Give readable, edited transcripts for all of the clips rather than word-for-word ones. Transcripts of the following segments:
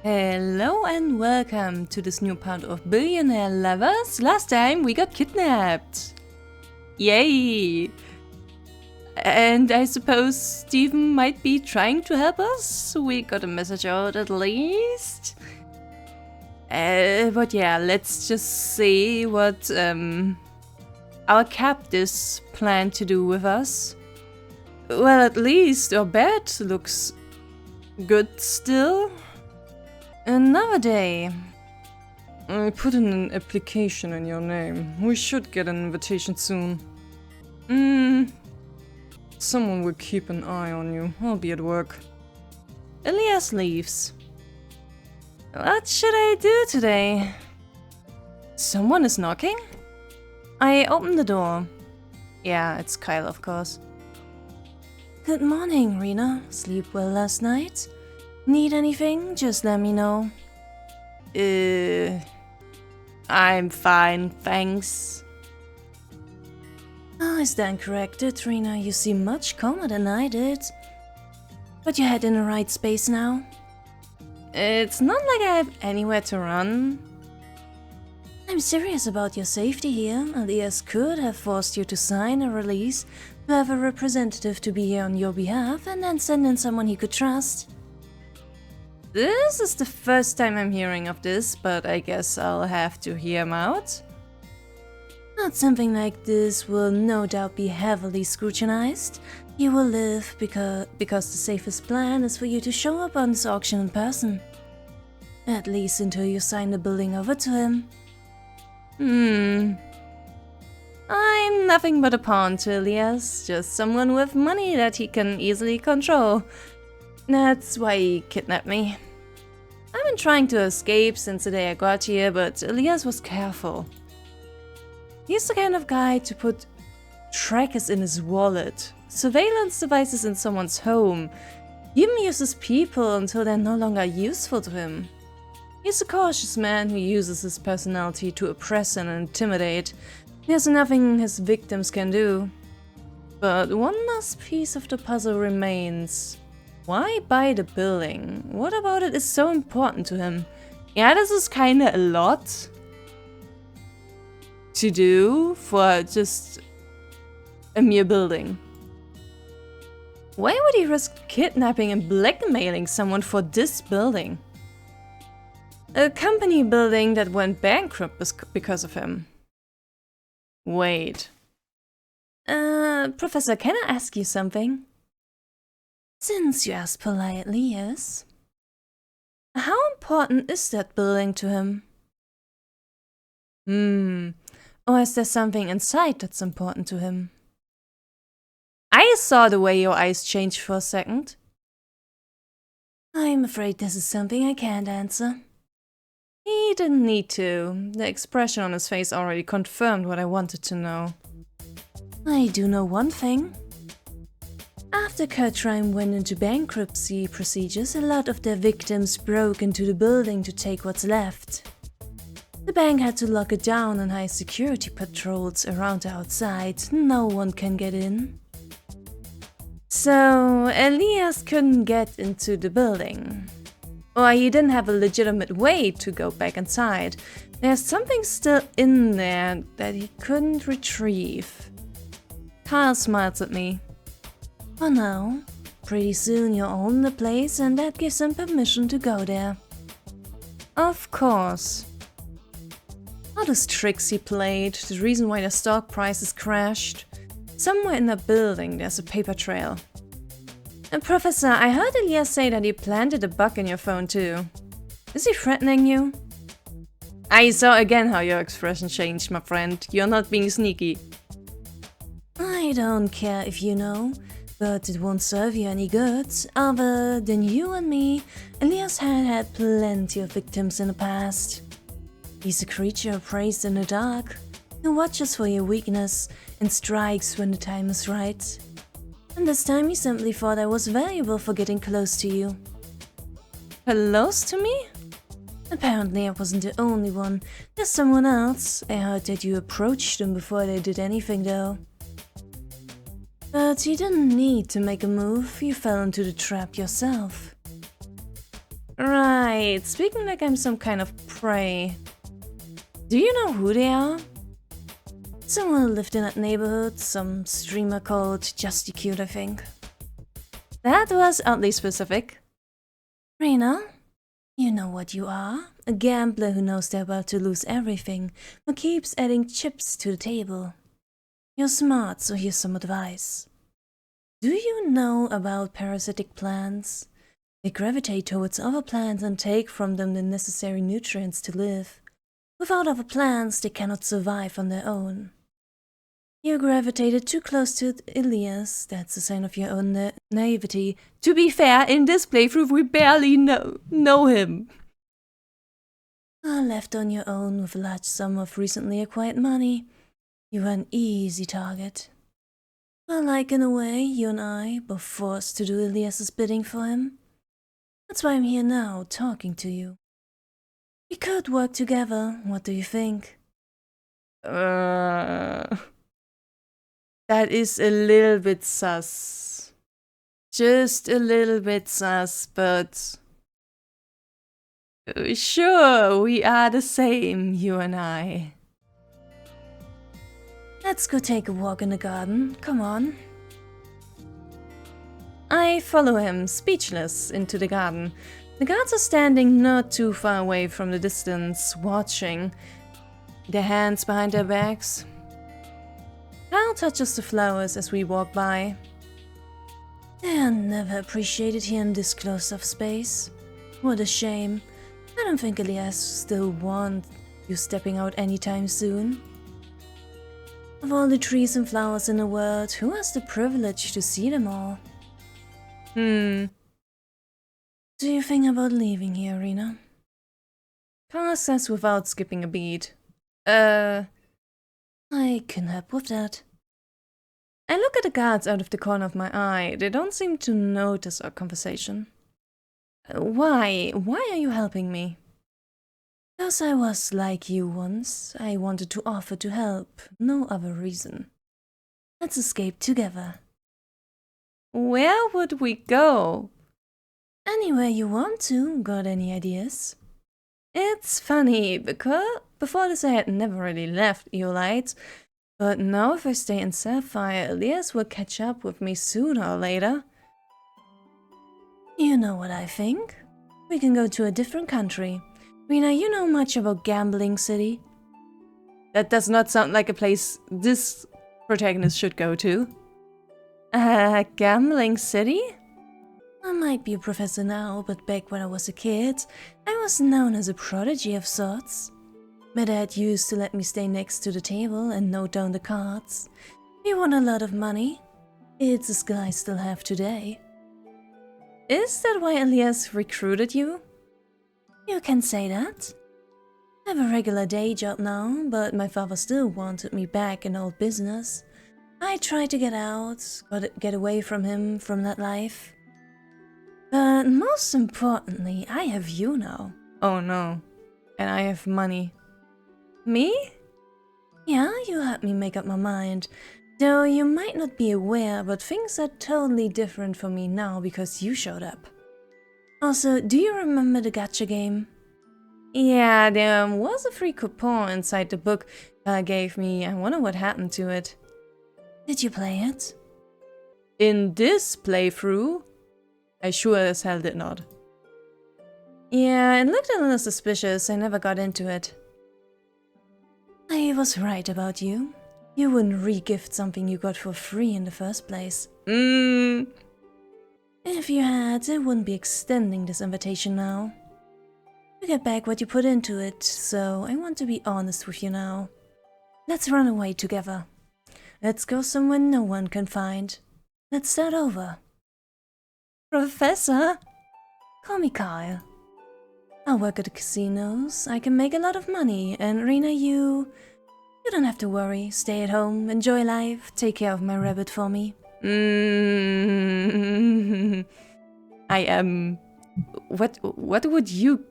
Hello and welcome to this new part of Billionaire Lovers. Last time we got kidnapped. Yay! And I suppose Steven might be trying to help us. We got a message out at least. But yeah, let's just see what our captors plan to do with us. Well, at least our bed looks good still. Another day. I put in an application in your name. We should get an invitation soon. Someone will keep an eye on you. I'll be at work. Elias leaves. What should I do today? Someone is knocking? I open the door. Yeah, it's Kyle, of course. Good morning, Rina. Sleep well last night? Need anything? Just let me know. I'm fine, thanks. I stand corrected, Rina. You seem much calmer than I did. But your head in the right space now? It's not like I have anywhere to run. I'm serious about your safety here. Elias could have forced you to sign a release to have a representative to be here on your behalf and then send in someone he could trust. This is the first time I'm hearing of this, but I guess I'll have to hear him out. Not something like this will no doubt be heavily scrutinized. You will live because the safest plan is for you to show up on this auction in person. At least until you sign the building over to him. I'm nothing but a pawn to Elias, just someone with money that he can easily control. That's why he kidnapped me. I've been trying to escape since the day I got here, but Elias was careful. He's the kind of guy to put trackers in his wallet, surveillance devices in someone's home, even uses people until they're no longer useful to him. He's a cautious man who uses his personality to oppress and intimidate. There's nothing his victims can do. But one last piece of the puzzle remains. Why buy the building? What about it is so important to him? Yeah, this is kinda a lot to do for just a mere building. Why would he risk kidnapping and blackmailing someone for this building? A company building that went bankrupt because of him. Wait. Professor, can I ask you something? Since you ask politely, yes. How important is that building to him? Or is there something inside that's important to him? I saw the way your eyes changed for a second. I'm afraid this is something I can't answer. He didn't need to. The expression on his face already confirmed what I wanted to know. I do know one thing. After Kurtrime went into bankruptcy procedures, a lot of their victims broke into the building to take what's left. The bank had to lock it down and hire security patrols around the outside. No one can get in. So, Elias couldn't get into the building. Or he didn't have a legitimate way to go back inside. There's something still in there that he couldn't retrieve. Kyle smiles at me. For now, pretty soon you'll own the place and that gives him permission to go there. Of course. All those tricks he played, the reason why the stock prices crashed. Somewhere in that building there's a paper trail. And Professor, I heard Elias say that he planted a bug in your phone too. Is he threatening you? I saw again how your expression changed, my friend. You're not being sneaky. I don't care if you know. But it won't serve you any good. Other than you and me, Elias had plenty of victims in the past. He's a creature praised in the dark, who watches for your weakness and strikes when the time is right. And this time he simply thought I was valuable for getting close to you. Close to me? Apparently I wasn't the only one. There's someone else. I heard that you approached them before they did anything though. But you didn't need to make a move, you fell into the trap yourself. Right, speaking like I'm some kind of prey. Do you know who they are? Someone who lived in that neighborhood, some streamer called Justy Cute, I think. That was oddly specific. Rina, you know what you are. A gambler who knows they're about to lose everything, but keeps adding chips to the table. You're smart, so here's some advice. Do you know about parasitic plants? They gravitate towards other plants and take from them the necessary nutrients to live. Without other plants, they cannot survive on their own. You gravitated too close to Ilias. That's a sign of your own naivety. To be fair, in this playthrough we barely know him. Left on your own with a large sum of recently acquired money, you were an easy target. Well, like in a way, you and I, both forced to do Ilias's bidding for him. That's why I'm here now, talking to you. We could work together, what do you think? That is a little bit sus. Just a little bit sus, but... Sure, we are the same, you and I. Let's go take a walk in the garden, come on. I follow him, speechless, into the garden. The guards are standing not too far away from the distance, watching, their hands behind their backs. Kyle touches the flowers as we walk by. They are never appreciated here in this close-off space. What a shame. I don't think Elias still want you stepping out anytime soon. Of all the trees and flowers in the world, who has the privilege to see them all? Do you think about leaving here, Rina? Kyle says without skipping a beat. I can help with that. I look at the guards out of the corner of my eye. They don't seem to notice our conversation. Why? Why are you helping me? Because I was like you once. I wanted to offer to help. No other reason. Let's escape together. Where would we go? Anywhere you want to. Got any ideas? It's funny, because before this I had never really left Eolite, but now if I stay in Sapphire, Elias will catch up with me sooner or later. You know what I think? We can go to a different country. Rina, you know much about Gambling City? That does not sound like a place this protagonist should go to. Gambling City? I might be a professor now, but back when I was a kid, I was known as a prodigy of sorts. My dad used to let me stay next to the table and note down the cards. We won a lot of money. It's a skill I still have today. Is that why Elias recruited you? You can say that. I have a regular day job now, but my father still wanted me back in old business. I tried to get out, get away from him, from that life. But most importantly, I have you now. Oh no. And I have money. Me? Yeah, you helped me make up my mind. Though you might not be aware, but things are totally different for me now because you showed up. Also, do you remember the gacha game? Yeah, there was a free coupon inside the book gave me. I wonder what happened to it. Did you play it? In this playthrough? I sure as hell did not. Yeah, it looked a little suspicious. I never got into it. I was right about you. You wouldn't re-gift something you got for free in the first place. If you had, I wouldn't be extending this invitation now. You get back what you put into it, so I want to be honest with you now. Let's run away together. Let's go somewhere no one can find. Let's start over. Professor? Call me Kyle. I'll work at the casinos. I can make a lot of money, and Rina, you don't have to worry. Stay at home, enjoy life, take care of my rabbit for me. I am... What would you...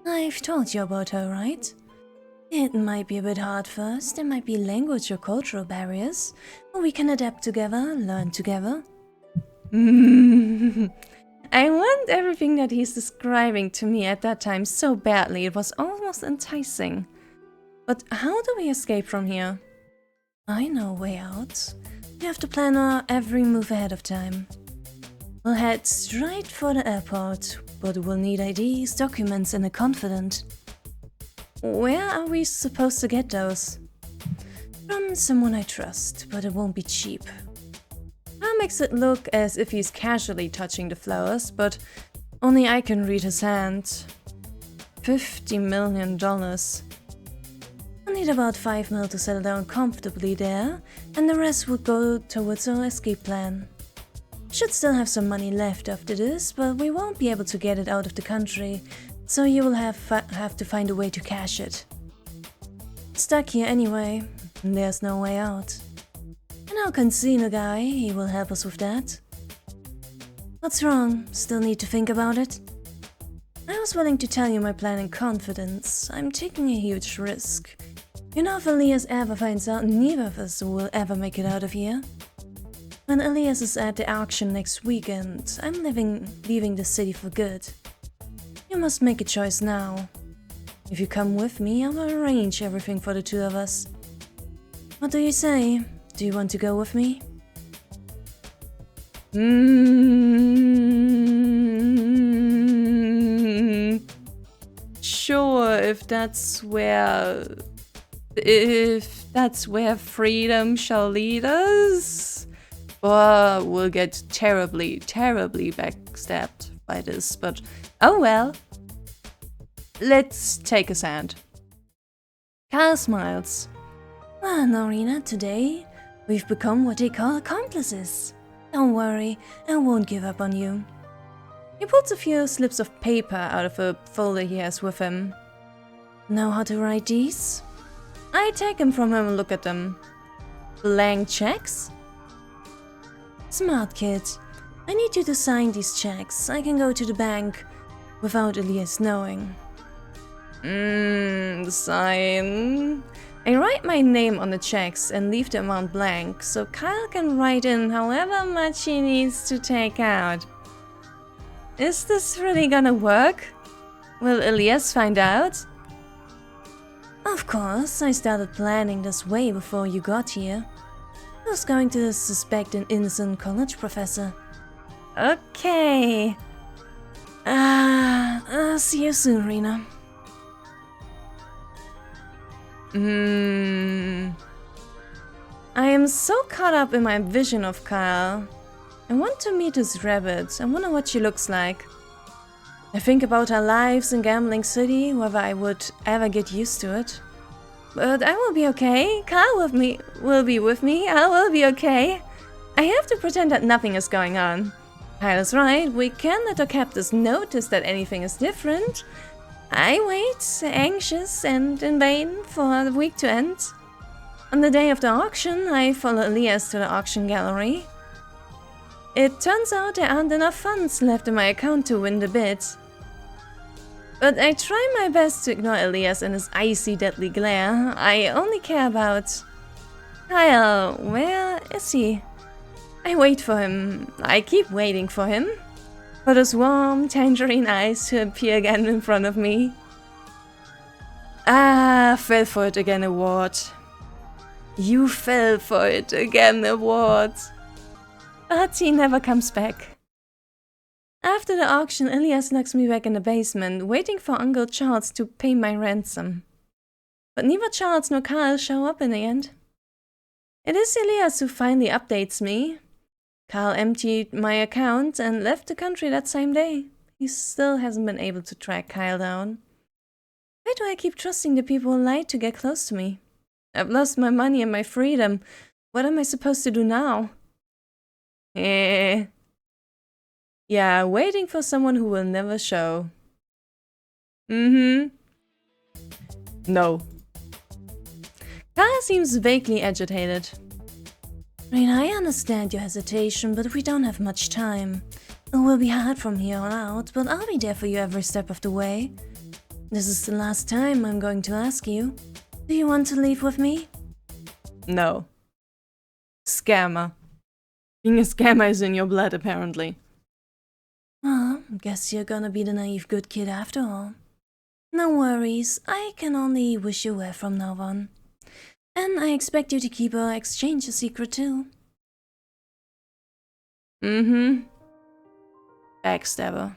I've told you about her, right? It might be a bit hard first, there might be language or cultural barriers, but we can adapt together, learn together. I want everything that he's describing to me at that time so badly, it was almost enticing. But how do we escape from here? I know a way out. We have to plan our every move ahead of time. We'll head straight for the airport, but we'll need IDs, documents, and a confidant. Where are we supposed to get those? From someone I trust, but it won't be cheap. That makes it look as if he's casually touching the flowers, but only I can read his hand. $50 million. We'll need about 5 mil to settle down comfortably there, and the rest will go towards our escape plan. Should still have some money left after this, but we won't be able to get it out of the country, so you will have to find a way to cash it. Stuck here anyway, and there's no way out. And our casino guy, he will help us with that. What's wrong? Still need to think about it? I was willing to tell you my plan in confidence. I'm taking a huge risk. You know, if Elias ever finds out, neither of us will ever make it out of here. When Elias is at the auction next weekend, I'm leaving the city for good. You must make a choice now. If you come with me, I will arrange everything for the two of us. What do you say? Do you want to go with me? Sure, if that's where freedom shall lead us. Or we'll get terribly, terribly backstabbed by this, but oh well. Let's take a stand. Kyle smiles. Ah, no, Rina, today we've become what they call accomplices. Don't worry, I won't give up on you. He pulls a few slips of paper out of a folder he has with him. Know how to write these? I take them from him and look at them. Blank checks? Smart kid. I need you to sign these checks. I can go to the bank without Elias knowing. Sign. I write my name on the checks and leave the amount blank, so Kyle can write in however much he needs to take out. Is this really gonna work? Will Elias find out? Of course, I started planning this way before you got here. Who's going to suspect an innocent college professor? Okay. See you soon, Rina. I am so caught up in my vision of Kyle. I want to meet his rabbit. I wonder what she looks like. I think about our lives in Gambling City, whether I would ever get used to it. But I will be okay. Kyle will be with me. I will be okay. I have to pretend that nothing is going on. Kyle is right. We can't let our captors notice that anything is different. I wait, anxious and in vain, for the week to end. On the day of the auction, I follow Elias to the auction gallery. It turns out there aren't enough funds left in my account to win the bid. But I try my best to ignore Elias and his icy, deadly glare. I only care about... Kyle, where is he? I wait for him. I keep waiting for him. For those warm, tangerine eyes to appear again in front of me. Fell for it again award. You fell for it again award. But he never comes back. After the auction, Elias locks me back in the basement, waiting for Uncle Charles to pay my ransom. But neither Charles nor Kyle show up in the end. It is Elias who finally updates me. Kyle emptied my account and left the country that same day. He still hasn't been able to track Kyle down. Why do I keep trusting the people who lied to get close to me? I've lost my money and my freedom. What am I supposed to do now? Yeah, waiting for someone who will never show. No. Kyle seems vaguely agitated. Rina, I understand your hesitation, but we don't have much time. It will be hard from here on out, but I'll be there for you every step of the way. This is the last time I'm going to ask you. Do you want to leave with me? No. Scammer. Being a scammer is in your blood, apparently. Oh, guess you're gonna be the naive good kid after all. No worries, I can only wish you well from now on. And I expect you to keep our exchange a secret too. Mm-hmm. Backstabber.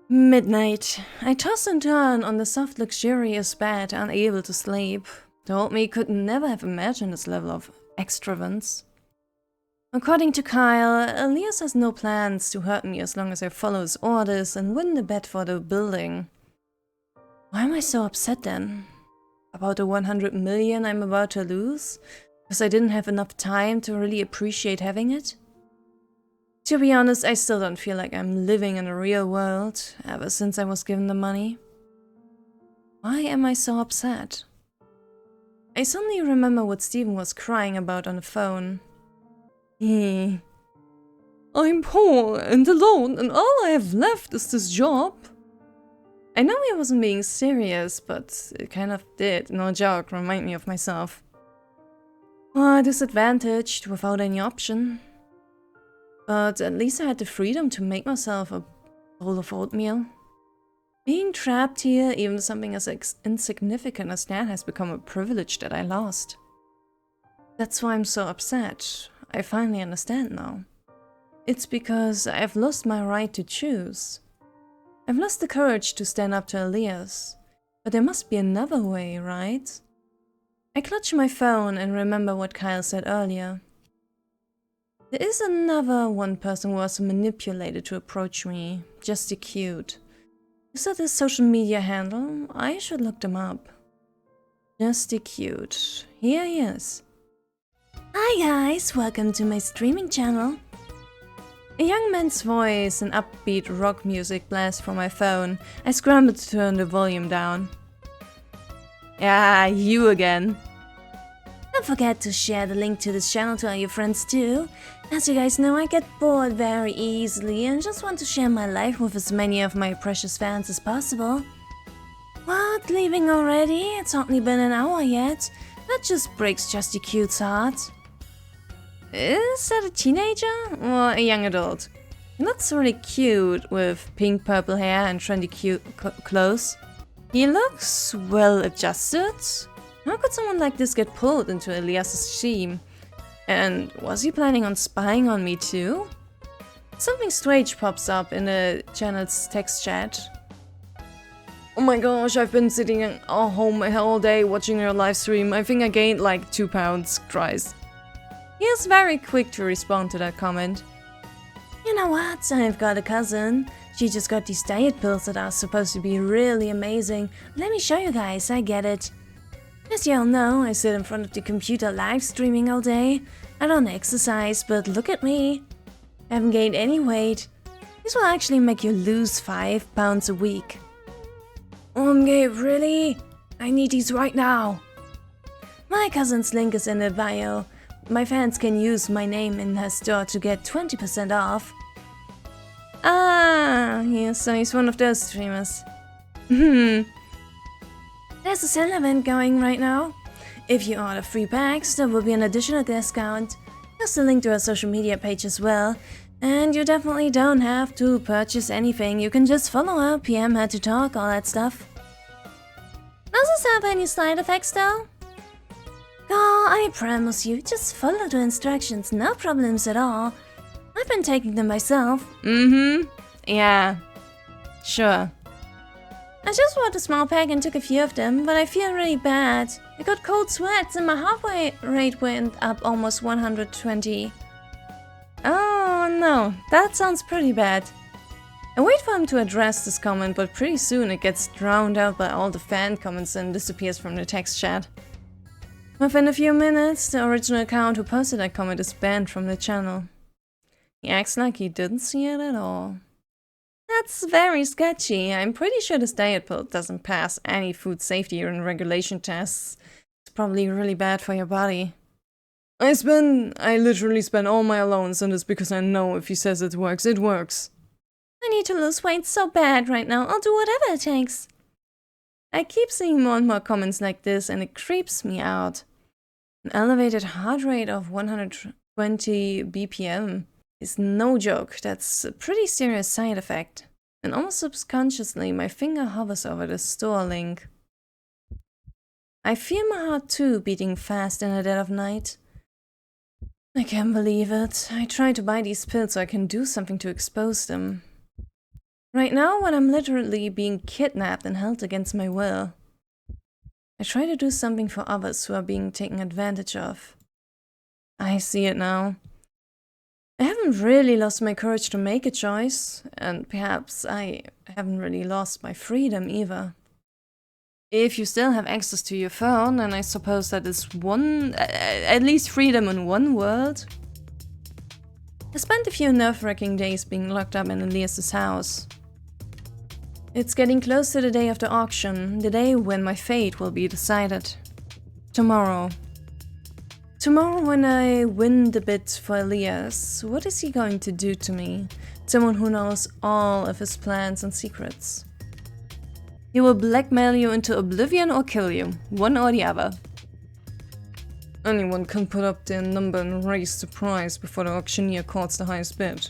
Midnight. I toss and turn on the soft, luxurious bed, unable to sleep. The old me could never have imagined this level of extravagance. According to Kyle, Elias has no plans to hurt me as long as I follow his orders and win the bet for the building. Why am I so upset then? About the 100 million I'm about to lose? Because I didn't have enough time to really appreciate having it? To be honest, I still don't feel like I'm living in the real world ever since I was given the money. Why am I so upset? I suddenly remember what Steven was crying about on the phone. I'm poor and alone, and all I have left is this job. I know he wasn't being serious, but it kind of did, no joke, remind me of myself. Disadvantaged, without any option. But at least I had the freedom to make myself a bowl of oatmeal. Being trapped here, even something as insignificant as that, has become a privilege that I lost. That's why I'm so upset. I finally understand now. It's because I've lost my right to choose. I've lost the courage to stand up to Elias. But there must be another way, right? I clutch my phone and remember what Kyle said earlier. There is another one person who was manipulated to approach me, Justy Cute. Is that his social media handle? I should look them up. Justy Cute. Here he is. Hi guys, welcome to my streaming channel. A young man's voice and upbeat rock music blast from my phone. I scrambled to turn the volume down. Yeah, you again. Don't forget to share the link to this channel to all your friends too. As you guys know, I get bored very easily and just want to share my life with as many of my precious fans as possible. What, leaving already? It's hardly been an hour yet. That just breaks Justy Cute's heart. Is that a teenager or a young adult? He looks really cute with pink purple hair and trendy cute clothes. He looks well adjusted. How could someone like this get pulled into Elias's scheme? And was he planning on spying on me too? Something strange pops up in the channel's text chat. Oh my gosh, I've been sitting at home all day watching your live stream. I think I gained like 2 pounds, Christ. He is very quick to respond to that comment. You know what? I've got a cousin. She just got these diet pills that are supposed to be really amazing. Let me show you guys, I get it. As you all know, I sit in front of the computer live streaming all day. I don't exercise, but look at me. I haven't gained any weight. This will actually make you lose 5 pounds a week. Gabe, really? I need these right now. My cousin's link is in the bio. My fans can use my name in her store to get 20% off. Yes, so he's one of those streamers. There's a sale event going right now. If you order 3 packs, there will be an additional discount. There's a link to our social media page as well. And you definitely don't have to purchase anything. You can just follow her, PM her to talk, all that stuff. Does this have any side effects though? Oh, I promise you, just follow the instructions, no problems at all. I've been taking them myself. Yeah. Sure. I just bought a small pack and took a few of them, but I feel really bad. I got cold sweats and my heart rate went up almost 120. Oh no, that sounds pretty bad. I wait for him to address this comment, but pretty soon it gets drowned out by all the fan comments and disappears from the text chat. Within a few minutes, the original account who posted that comment is banned from the channel. He acts like he didn't see it at all. That's very sketchy. I'm pretty sure this diet pill doesn't pass any food safety and regulation tests. It's probably really bad for your body. I literally spend all my allowance on this because I know if he says it works, it works. I need to lose weight so bad right now. I'll do whatever it takes. I keep seeing more and more comments like this and it creeps me out. An elevated heart rate of 100 20 BPM is no joke. That's a pretty serious side effect. And almost subconsciously, my finger hovers over the store link. I feel my heart too beating fast in the dead of night. I can't believe it. I tried to buy these pills so I can do something to expose them. Right now, when I'm literally being kidnapped and held against my will, I try to do something for others who are being taken advantage of. I see it now. I haven't really lost my courage to make a choice, and perhaps I haven't really lost my freedom either. If you still have access to your phone, and I suppose that is at least freedom in one world. I spent a few nerve-wracking days being locked up in Elias's house. It's getting close to the day of the auction, the day when my fate will be decided. Tomorrow. Tomorrow when I win the bid for Elias, what is he going to do to me? Someone who knows all of his plans and secrets. He will blackmail you into oblivion or kill you, one or the other. Anyone can put up their number and raise the price before the auctioneer quotes the highest bid.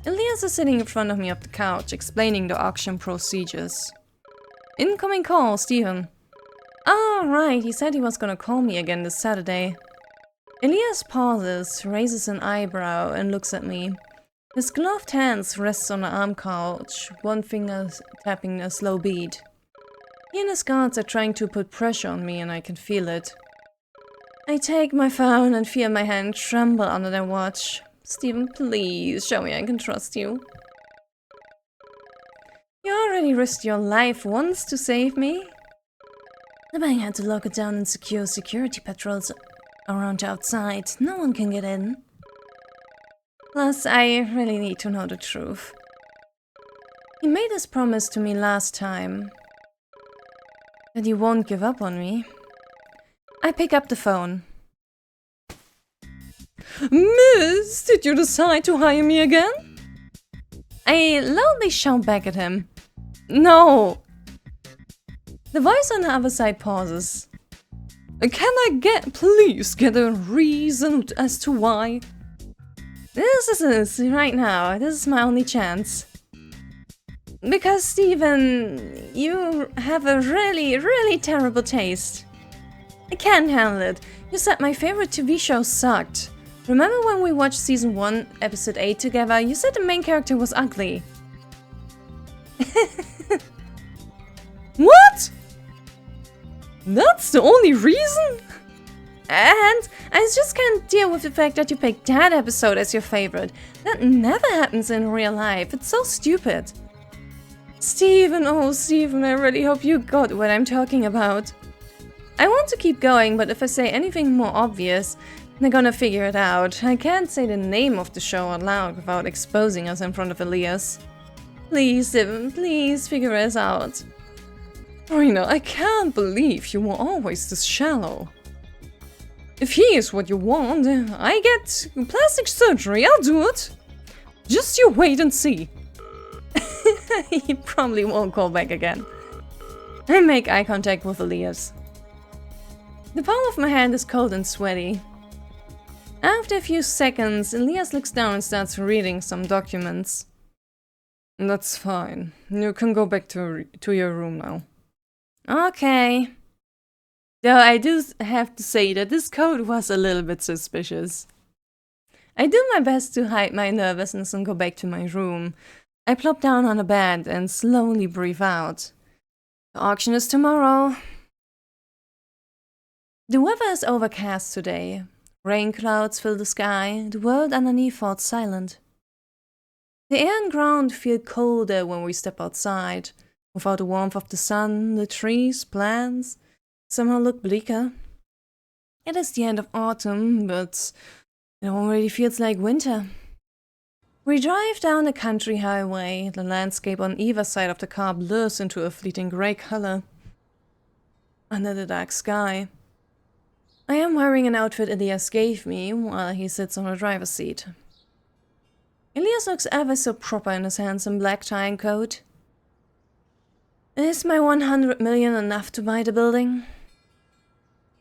Elias is sitting in front of me on the couch, explaining the auction procedures. Incoming call, Steven. Ah, right, he said he was gonna call me again this Saturday. Elias pauses, raises an eyebrow, and looks at me. His gloved hands rest on the arm couch, one finger tapping a slow beat. He and his guards are trying to put pressure on me, and I can feel it. I take my phone and feel my hand tremble under their watch. Steven, please, show me I can trust you. You already risked your life once to save me. The bank had to lock it down and secure security patrols around outside. No one can get in. Plus, I really need to know the truth. He made this promise to me last time. That he won't give up on me. I pick up the phone. Miss, did you decide to hire me again? I loudly shout back at him. No! The voice on the other side pauses. Can I please get a reason as to why? This is right now. This is my only chance. Because, Steven, you have a really, really terrible taste. I can't handle it. You said my favorite TV show sucked. Remember when we watched season 1, episode 8 together? You said the main character was ugly. What? That's the only reason? And I just can't deal with the fact that you picked that episode as your favorite. That never happens in real life. It's so stupid. Steven, oh Steven, I really hope you got what I'm talking about. I want to keep going, but if I say anything more obvious, they're gonna figure it out. I can't say the name of the show out loud without exposing us in front of Elias. Please, Steven, please figure us out. Rina, I can't believe you were always this shallow. If he is what you want, I get plastic surgery, I'll do it. Just you wait and see. He probably won't call back again. I make eye contact with Elias. The palm of my hand is cold and sweaty. After a few seconds, Elias looks down and starts reading some documents. That's fine. You can go back to your room now. Okay. Though I do have to say that this code was a little bit suspicious. I do my best to hide my nervousness and go back to my room. I plop down on a bed and slowly breathe out. The auction is tomorrow. The weather is overcast today. Rain clouds fill the sky, the world underneath falls silent. The air and ground feel colder when we step outside. Without the warmth of the sun, the trees, plants, somehow look bleaker. It is the end of autumn, but it already feels like winter. We drive down a country highway. The landscape on either side of the car blurs into a fleeting grey color. Under the dark sky. I am wearing an outfit Elias gave me while he sits on the driver's seat. Elias looks ever so proper in his handsome black tie and coat. Is my 100 million enough to buy the building?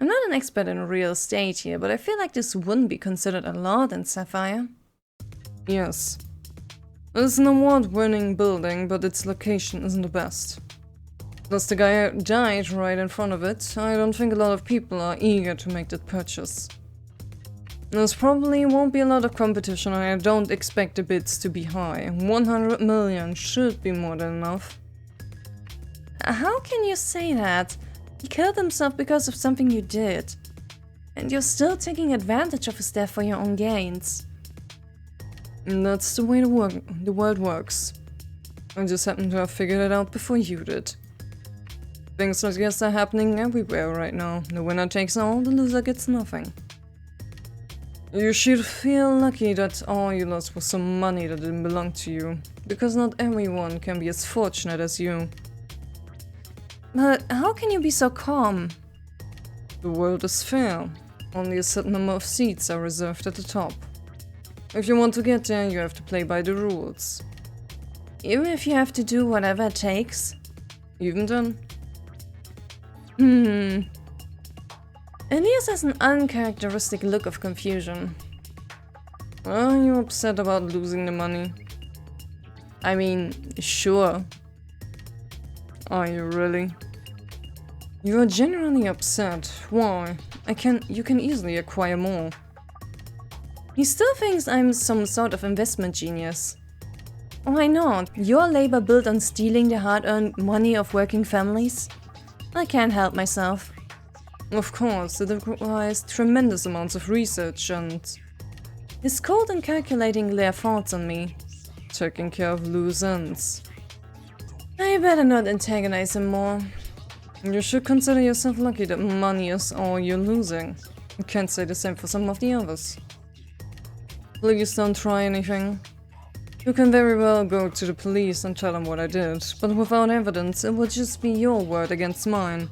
I'm not an expert in real estate here, but I feel like this wouldn't be considered a lot in Sapphire. Yes. It's an award-winning building, but its location isn't the best. Plus the guy died right in front of it. I don't think a lot of people are eager to make that purchase. There's probably won't be a lot of competition, and I don't expect the bids to be high. 100 million should be more than enough. How can you say that? He killed himself because of something you did. And you're still taking advantage of his death for your own gains. And that's the way the world works. I just happen to have figured it out before you did. Things like this are happening everywhere right now. The winner takes all, the loser gets nothing. You should feel lucky that all you lost was some money that didn't belong to you, because not everyone can be as fortunate as you. But how can you be so calm? The world is fair. Only a certain number of seats are reserved at the top. If you want to get there, you have to play by the rules. Even if you have to do whatever it takes? Even then? Elias has an uncharacteristic look of confusion. Are you upset about losing the money? I mean, sure. Are you really? You are genuinely upset. Why? You can easily acquire more. He still thinks I'm some sort of investment genius. Why not? Your labor built on stealing the hard-earned money of working families? I can't help myself. Of course, it requires tremendous amounts of research and... He's cold and calculating their thoughts on me. Taking care of loose ends. I better not antagonize him more. You should consider yourself lucky that money is all you're losing. You can't say the same for some of the others. Please don't try anything. You can very well go to the police and tell them what I did, but without evidence, it would just be your word against mine.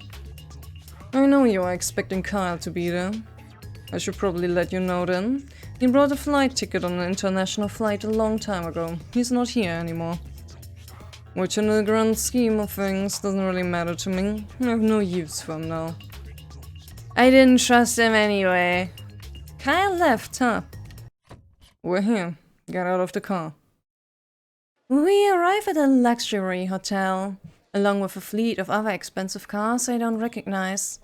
I know you are expecting Kyle to be there. I should probably let you know then. He brought a flight ticket on an international flight a long time ago. He's not here anymore. Which in the grand scheme of things doesn't really matter to me. I have no use for him now. I didn't trust him anyway. Kyle left, huh? We're here. Get out of the car. We arrive at a luxury hotel, along with a fleet of other expensive cars I don't recognize.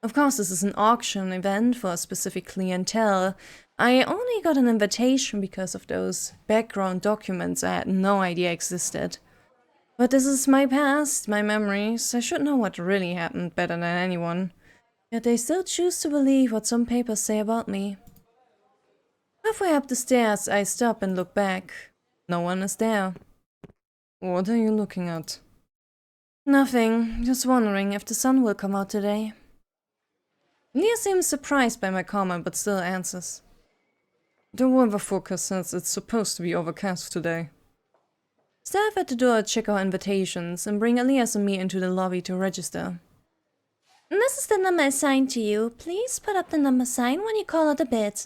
Of course, this is an auction event for a specific clientele. I only got an invitation because of those background documents I had no idea existed. But this is my past, my memories. I should know what really happened better than anyone. Yet they still choose to believe what some papers say about me. Halfway up the stairs, I stop and look back. No one is there. What are you looking at? Nothing, just wondering if the sun will come out today. Leah seems surprised by my comment, but still answers. The weather forecast says it's supposed to be overcast today. Staff at the door check our invitations and bring Elias and me into the lobby to register. This is the number assigned to you. Please put up the number sign when you call out a bid.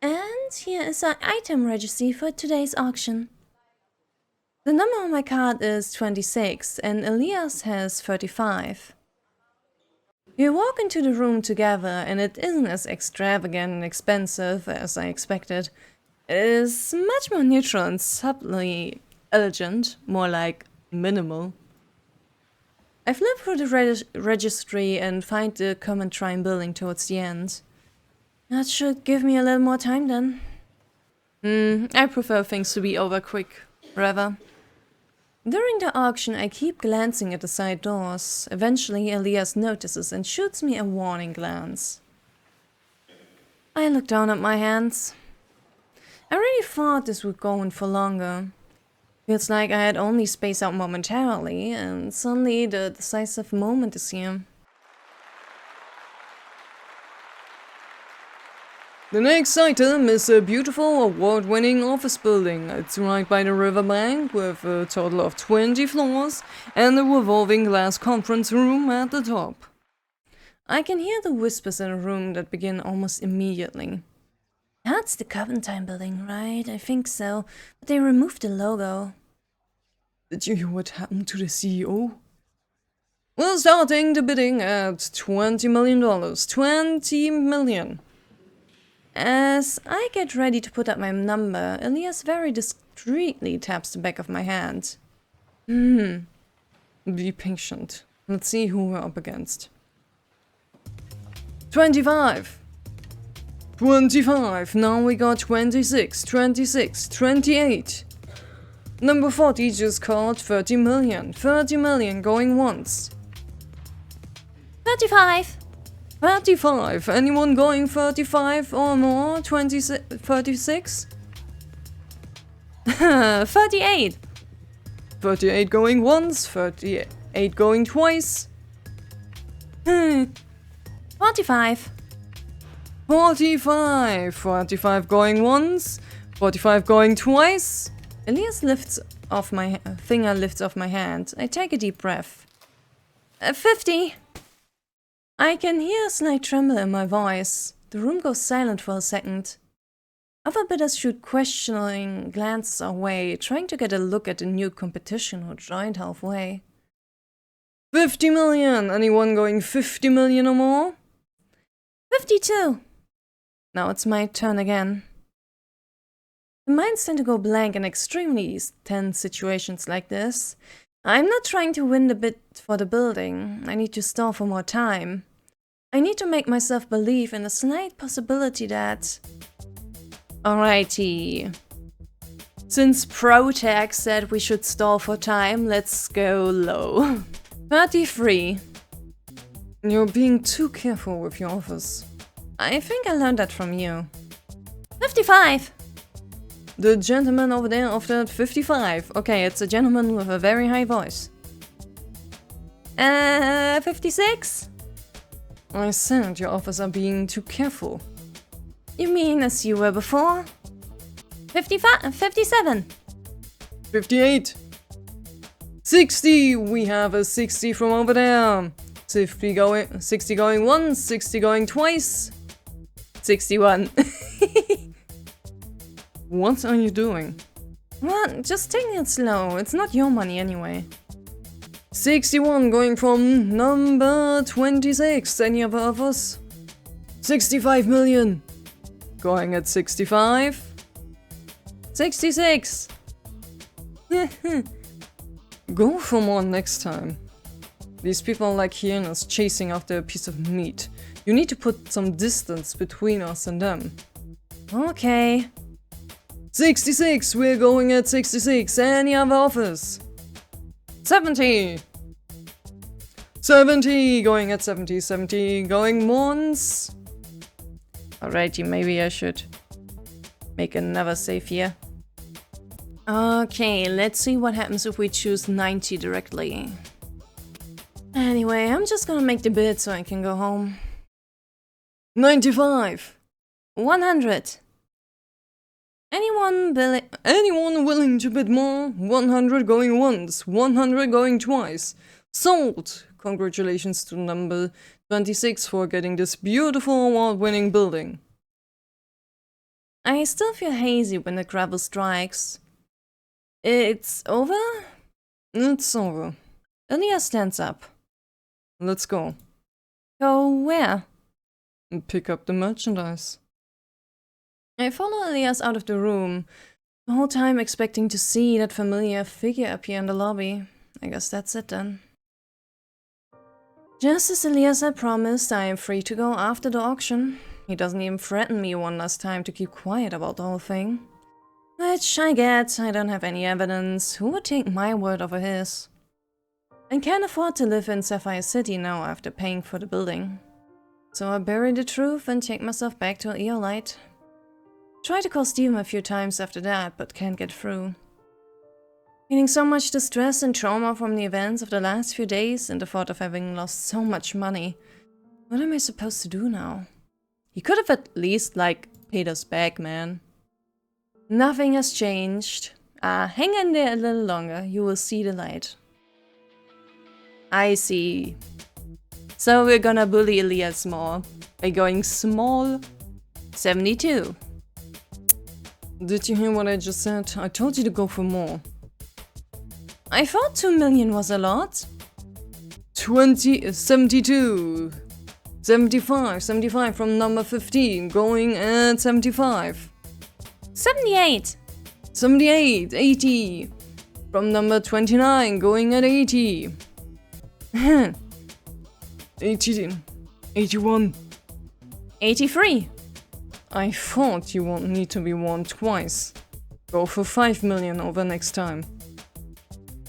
And here is our item registry for today's auction. The number on my card is 26 and Elias has 35. We walk into the room together and it isn't as extravagant and expensive as I expected. It is much more neutral and subtly elegant, more like minimal. I flip through the registry and find the common shrine building towards the end. That should give me a little more time then. I prefer things to be over quick, rather. During the auction, I keep glancing at the side doors. Eventually, Elias notices and shoots me a warning glance. I look down at my hands. I really thought this would go on for longer. Feels like I had only spaced out momentarily, and suddenly the decisive moment is here. The next item is a beautiful, award-winning office building. It's right by the riverbank with a total of 20 floors and a revolving glass conference room at the top. I can hear the whispers in the room that begin almost immediately. That's the Coventine building, right? I think so, but they removed the logo. Did you hear what happened to the CEO? We're starting the bidding at $20 million. 20 million. As I get ready to put up my number, Elias very discreetly taps the back of my hand. Be patient. Let's see who we're up against. 25. 25. Now we got 26, 26, 28. Number 40 just called 30 million. 30 million going once. 35. 35. Anyone going 35 or more? 36? 38. 38 going once. 38 going twice. 45. 45. 45 going once. 45 going twice. Elias lifts off my finger lifts off my hand. I take a deep breath. 50. I can hear a slight tremble in my voice. The room goes silent for a second. Other bidders shoot questioning glances our way, trying to get a look at the new competition who joined halfway. 50 million! Anyone going 50 million or more? 52. Now it's my turn again. The minds tend to go blank in extremely tense situations like this. I'm not trying to win the bid for the building. I need to stall for more time. I need to make myself believe in the slight possibility that... Alrighty. Since ProTech said we should stall for time, let's go low. 33. You're being too careful with your offers. I think I learned that from you. 55. The gentleman over there offered 55. Okay, it's a gentleman with a very high voice. 56? I said your offers are being too careful. You mean as you were before? 55, 57. 58. 60. We have a 60 from over there. 60 going once, 60 going twice. 61. What are you doing? What? Just taking it slow. It's not your money anyway. 61 going from number 26. Any other offers? 65 million. Going at 65. 66. Go for more next time. These people are like hyenas chasing after a piece of meat. You need to put some distance between us and them. Okay. 66. We're going at 66. Any other offers? 70. 70. Going at 70. 70. Going once. Alrighty, maybe I should make another save here. Okay, let's see what happens if we choose 90 directly. Anyway, I'm just gonna make the bid so I can go home. 95. 100. Anyone willing to bid more? 100 going once, 100 going twice. Sold! Congratulations to number 26 for getting this beautiful award-winning building. I still feel hazy when the gravel strikes. It's over? It's over. Elias stands up. Let's go. Go where? Pick up the merchandise. I follow Elias out of the room, the whole time expecting to see that familiar figure appear in the lobby. I guess that's it then. Just as Elias had promised, I am free to go after the auction. He doesn't even threaten me one last time to keep quiet about the whole thing. Which I get, I don't have any evidence. Who would take my word over his? I can't afford to live in Sapphire City now after paying for the building. So I bury the truth and take myself back to Eolite. Tried to call Steven a few times after that, but can't get through. Feeling so much distress and trauma from the events of the last few days and the thought of having lost so much money. What am I supposed to do now? He could have at least, paid us back, man. Nothing has changed. Hang in there a little longer, you will see the light. I see. So we're gonna bully Elias more. By going small. 72. Did you hear what I just said? I told you to go for more. I thought 2 million was a lot. 72. 75 from number 15, going at 75. 78. 78, 80. From number 29, going at 80. 80, 81. 83. I thought you won't need to be warned twice. Go for 5 million over next time.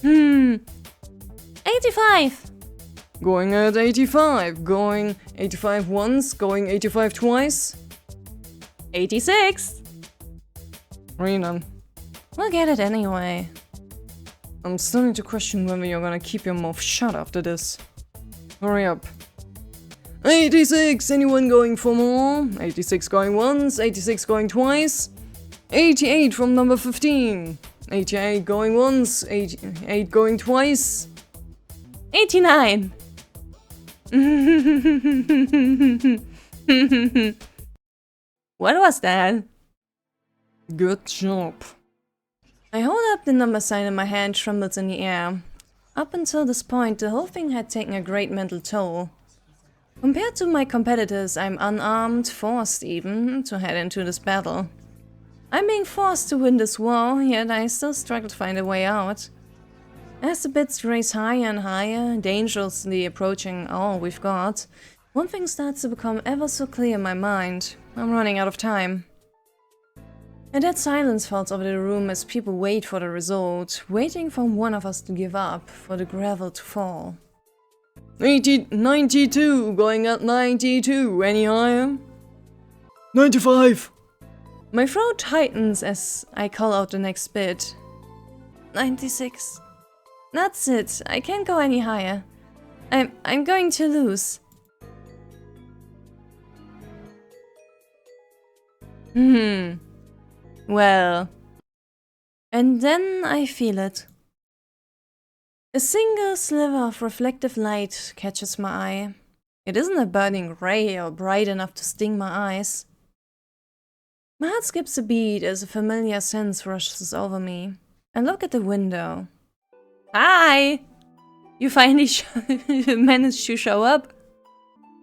85. Going at 85, going 85 once, going 85 twice. 86. Rina, We'll get it anyway. I'm starting to question whether you're gonna keep your mouth shut after this. Hurry up. 86, anyone going for more? 86 going once, 86 going twice. 88 from number 15. 88 going once, 88 going twice. 89. What was that? Good job. I hold up the number sign and my hand trembles in the air. Up until this point, the whole thing had taken a great mental toll. Compared to my competitors, I'm unarmed, forced even, to head into this battle. I'm being forced to win this war, yet I still struggle to find a way out. As the bids race higher and higher, dangerously approaching all we've got, one thing starts to become ever so clear in my mind. I'm running out of time. A dead silence falls over the room as people wait for the result, waiting for one of us to give up, for the gravel to fall. 92, going at 92, any higher? 95. My throat tightens as I call out the next bid. 96. That's it, I can't go any higher. I'm going to lose. Well. And then I feel it. A single sliver of reflective light catches my eye. It isn't a burning ray or bright enough to sting my eyes. My heart skips a beat as a familiar sense rushes over me. I look at the window. Hi! You finally managed to show up?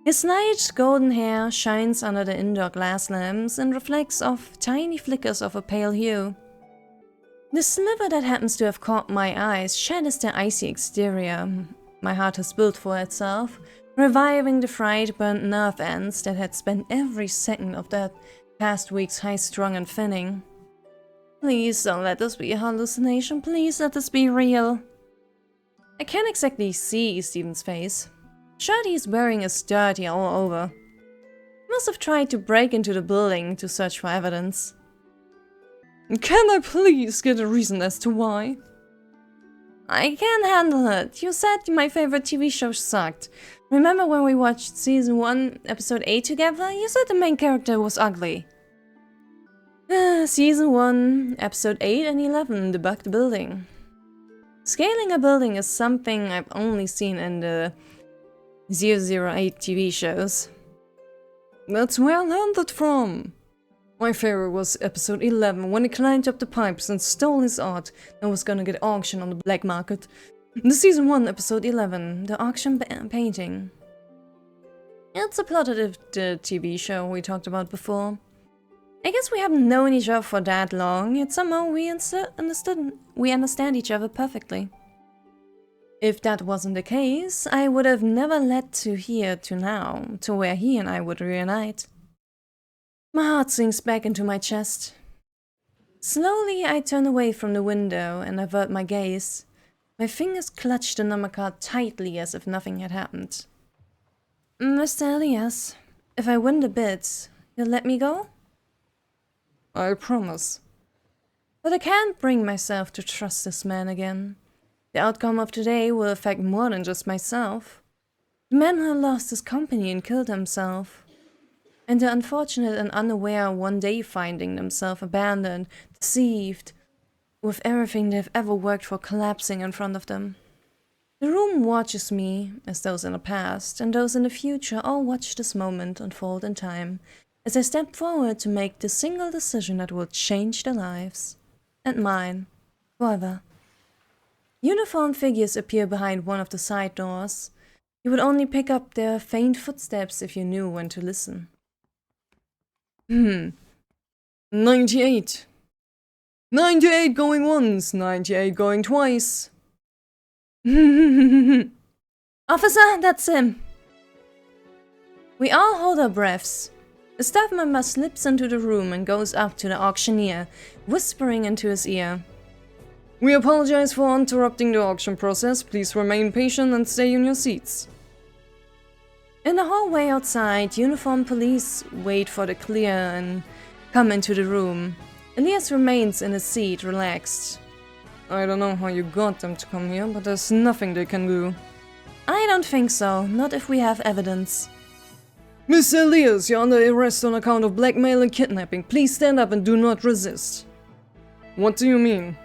His light golden hair shines under the indoor glass lamps and reflects off tiny flickers of a pale hue. The sliver that happens to have caught my eyes shatters the icy exterior my heart has built for itself, reviving the fried, burnt nerve ends that had spent every second of that past week's high-strung and thinning. Please don't let this be a hallucination, please let this be real. I can't exactly see Steven's face. Shirt he's wearing is dirty all over. He must have tried to break into the building to search for evidence. Can I please get a reason as to why? I can't handle it. You said my favorite TV show sucked. Remember when we watched season 1, episode 8 together? You said the main character was ugly. Season 1, episode 8 and 11 debug the building. Scaling a building is something I've only seen in the 008 TV shows. That's where I learned that from. My favorite was episode 11, when he climbed up the pipes and stole his art and was gonna get auctioned on the black market. The season 1, episode 11, the auction painting. It's a plot of the TV show we talked about before. I guess we haven't known each other for that long, yet somehow we understand each other perfectly. If that wasn't the case, I would have never led to here to now, to where he and I would reunite. My heart sinks back into my chest. Slowly, I turn away from the window and avert my gaze. My fingers clutch the number card tightly as if nothing had happened. Mr. Elias, if I win the bids, you'll let me go? I promise. But I can't bring myself to trust this man again. The outcome of today will affect more than just myself. The man who lost his company and killed himself. And the unfortunate and unaware one day finding themselves abandoned, deceived, with everything they've ever worked for collapsing in front of them. The room watches me, as those in the past and those in the future all watch this moment unfold in time, as I step forward to make the single decision that will change their lives. And mine. Forever. Uniformed figures appear behind one of the side doors. You would only pick up their faint footsteps if you knew when to listen. 98. 98 going once, 98 going twice. Officer, that's him. We all hold our breaths. A staff member slips into the room and goes up to the auctioneer, whispering into his ear. We apologize for interrupting the auction process. Please remain patient and stay in your seats. In the hallway outside, uniformed police wait for the clear and come into the room. Elias remains in his seat, relaxed. I don't know how you got them to come here, but there's nothing they can do. I don't think so, not if we have evidence. Mr. Elias, you're under arrest on account of blackmail and kidnapping. Please stand up and do not resist. What do you mean?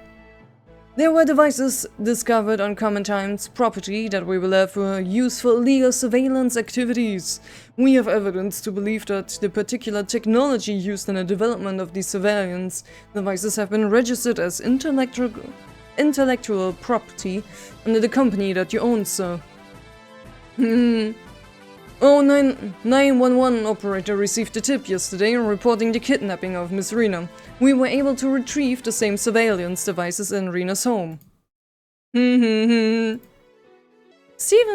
There were devices discovered on Common Times property that we will have for use for illegal surveillance activities. We have evidence to believe that the particular technology used in the development of these surveillance devices have been registered as intellectual property under the company that you own, sir. 911 operator received a tip yesterday reporting the kidnapping of Miss Rina. We were able to retrieve the same surveillance devices in Rina's home. Steven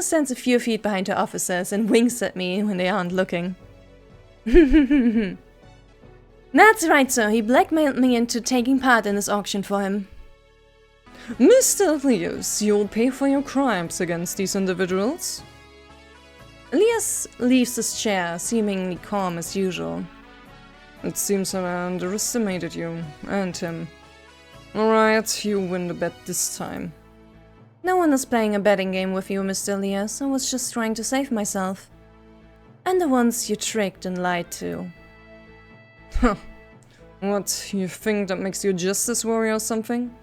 stands a few feet behind the officers and winks at me when they aren't looking. That's right, sir. He blackmailed me into taking part in this auction for him. Mr. Elias, you'll pay for your crimes against these individuals. Elias leaves his chair, seemingly calm as usual. It seems that I underestimated you, and him. Alright, you win the bet this time. No one is playing a betting game with you, Mr. Elias. I was just trying to save myself. And the ones you tricked and lied to. Huh. What, you think that makes you a justice warrior or something?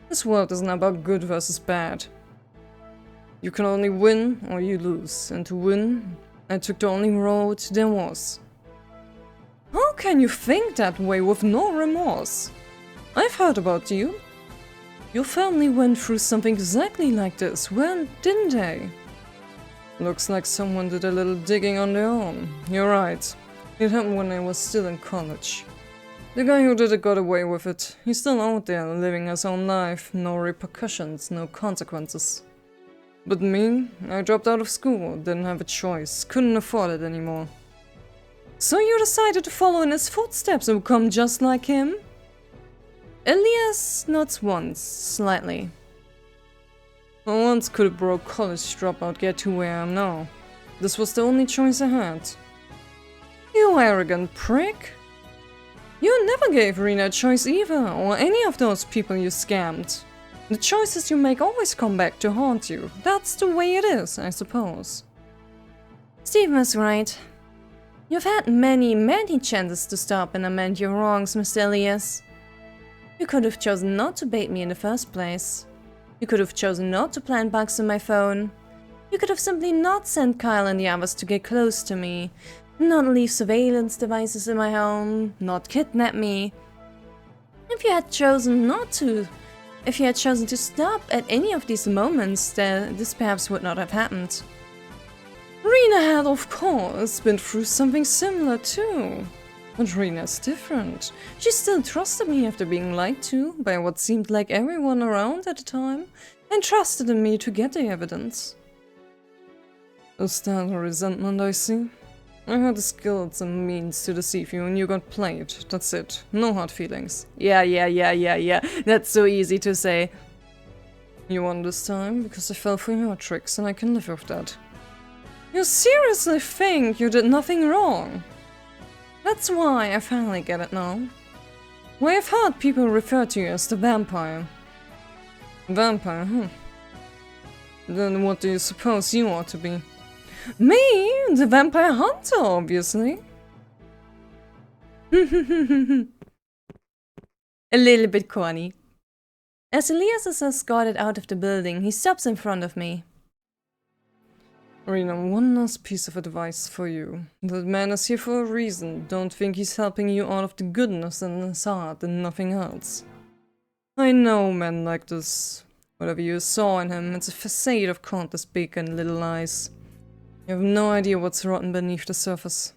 This world isn't about good versus bad. You can only win or you lose, and to win, I took the only road there was. How can you think that way with no remorse? I've heard about you. Your family went through something exactly like this, well, didn't they? Looks like someone did a little digging on their own. You're right. It happened when I was still in college. The guy who did it got away with it. He's still out there living his own life. No repercussions, no consequences. But me, I dropped out of school, didn't have a choice, couldn't afford it anymore. So you decided to follow in his footsteps and become just like him? Elias nods once, slightly. I once could a broke college dropout get to where I am now. This was the only choice I had. You arrogant prick! You never gave Rina a choice either, or any of those people you scammed. The choices you make always come back to haunt you. That's the way it is, I suppose. Steven is right. You've had many chances to stop and amend your wrongs, Mr. Elias. You could have chosen not to bait me in the first place. You could have chosen not to plant bugs on my phone. You could have simply not sent Kyle and the others to get close to me, not leave surveillance devices in my home, not kidnap me. If you had chosen to stop at any of these moments, then this perhaps would not have happened. Rina had, of course, been through something similar too. But Rina's different. She still trusted me after being lied to by what seemed like everyone around at the time, and trusted in me to get the evidence. Is that a resentment I see? I had the skills and means to deceive you and you got played. That's it. No hard feelings. Yeah. That's so easy to say. You won this time because I fell for your tricks and I can live with that. You seriously think you did nothing wrong? That's why I finally get it now. Why I've heard people refer to you as the vampire. Vampire, huh? Then what do you suppose you ought to be? Me? The vampire hunter, obviously. A little bit corny. As Elias is escorted out of the building, he stops in front of me. Rina, one last piece of advice for you. That man is here for a reason. Don't think he's helping you out of the goodness in his heart and nothing else. I know men like this. Whatever you saw in him, it's a facade of countless big and little lies. You have no idea what's rotten beneath the surface.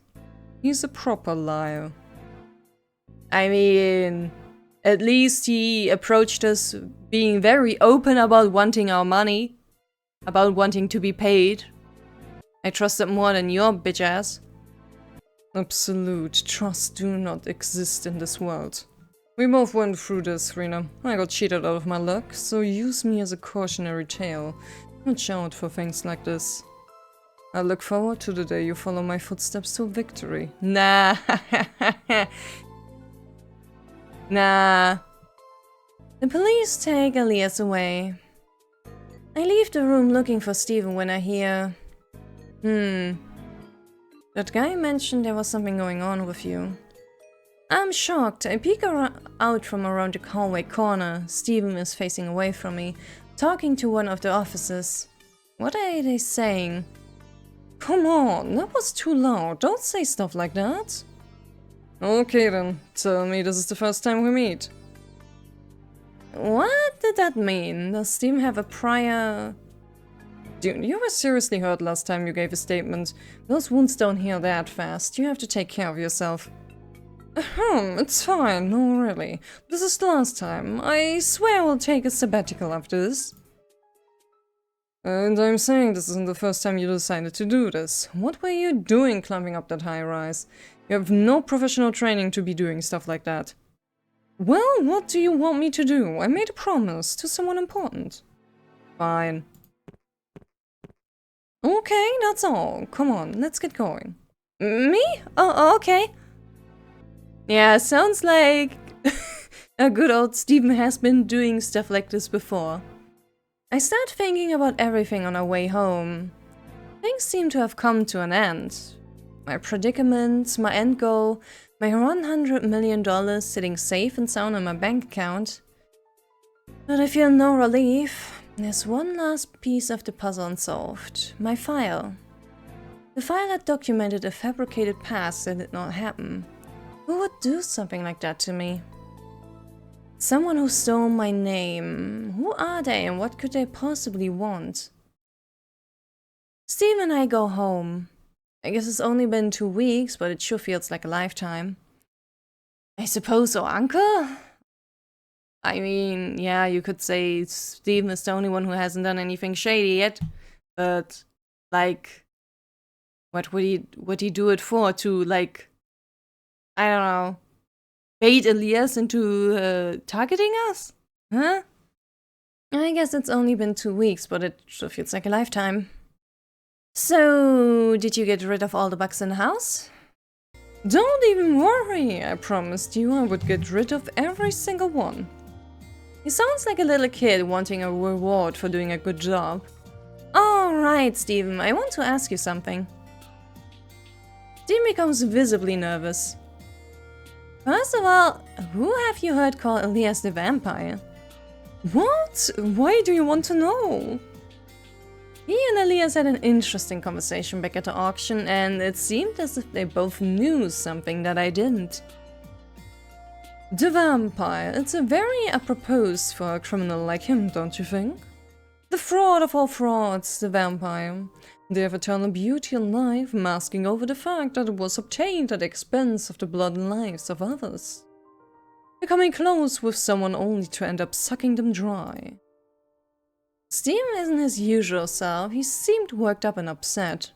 He's a proper liar. I mean, at least he approached us being very open about wanting our money. About wanting to be paid. I trust that more than your bitch ass. Absolute trust do not exist in this world. We both went through this, Rina. I got cheated out of my luck, so use me as a cautionary tale. Watch out for things like this. I look forward to the day you follow my footsteps to victory. Nah. Nah. The police take Elias away. I leave the room looking for Steven when I hear... That guy mentioned there was something going on with you. I'm shocked. I peek out from around the hallway corner. Steven is facing away from me, talking to one of the officers. What are they saying? Come on, that was too loud. Don't say stuff like that. Okay then, tell me this is the first time we meet. What did that mean? Does Steven have a prior... Dude, you were seriously hurt last time you gave a statement. Those wounds don't heal that fast. You have to take care of yourself. It's fine. No, really. This is the last time. I swear I will take a sabbatical after this. And I'm saying this isn't the first time you decided to do this. What were you doing climbing up that high rise? You have no professional training to be doing stuff like that. Well, what do you want me to do? I made a promise to someone important. Fine. Okay, that's all. Come on, let's get going. Me? Oh, okay. Yeah, sounds like a good old Steven has been doing stuff like this before. I start thinking about everything on our way home. Things seem to have come to an end. My predicament, my end goal, my $100 million sitting safe and sound in my bank account. But I feel no relief. There's one last piece of the puzzle unsolved. My file. The file that documented a fabricated past that did not happen. Who would do something like that to me? Someone who stole my name. Who are they and what could they possibly want? Steve and I go home. I guess it's only been 2 weeks, but it sure feels like a lifetime. I suppose so, Uncle? I mean, yeah, you could say Steven is the only one who hasn't done anything shady yet, but, like, what would he do it for? To, like, I don't know, bait Elias into targeting us? Huh? I guess it's only been 2 weeks, but it sure feels like a lifetime. So, did you get rid of all the bugs in the house? Don't even worry, I promised you I would get rid of every single one. He sounds like a little kid wanting a reward for doing a good job. Alright, Steven, I want to ask you something. Steven becomes visibly nervous. First of all, who have you heard call Elias the vampire? What? Why do you want to know? He and Elias had an interesting conversation back at the auction, and it seemed as if they both knew something that I didn't. The vampire, it's a very apropos for a criminal like him, don't you think? The fraud of all frauds, the vampire. They have eternal beauty in life, masking over the fact that it was obtained at the expense of the blood and lives of others. Becoming close with someone only to end up sucking them dry. Steven isn't his usual self, he seemed worked up and upset.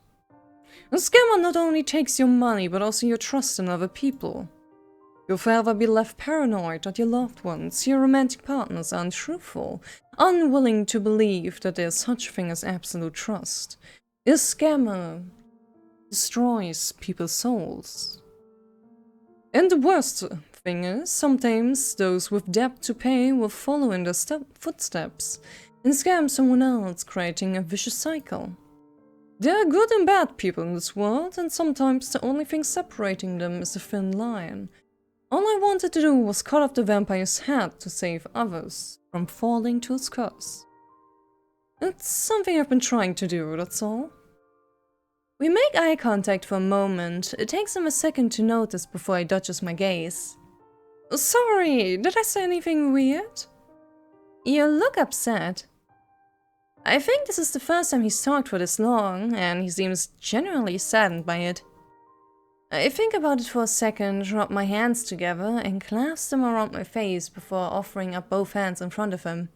A scammer not only takes your money, but also your trust in other people. You'll forever be left paranoid that your loved ones, your romantic partners are untruthful, unwilling to believe that there's such a thing as absolute trust. A scammer destroys people's souls. And the worst thing is, sometimes those with debt to pay will follow in their footsteps and scam someone else, creating a vicious cycle. There are good and bad people in this world, and sometimes the only thing separating them is a thin line. All I wanted to do was cut off the vampire's head to save others from falling to its curse. It's something I've been trying to do, that's all. We make eye contact for a moment. It takes him a second to notice before he dodges my gaze. Sorry, did I say anything weird? You look upset. I think this is the first time he's talked for this long, and he seems genuinely saddened by it. I think about it for a second, rub my hands together, and clasp them around my face before offering up both hands in front of him.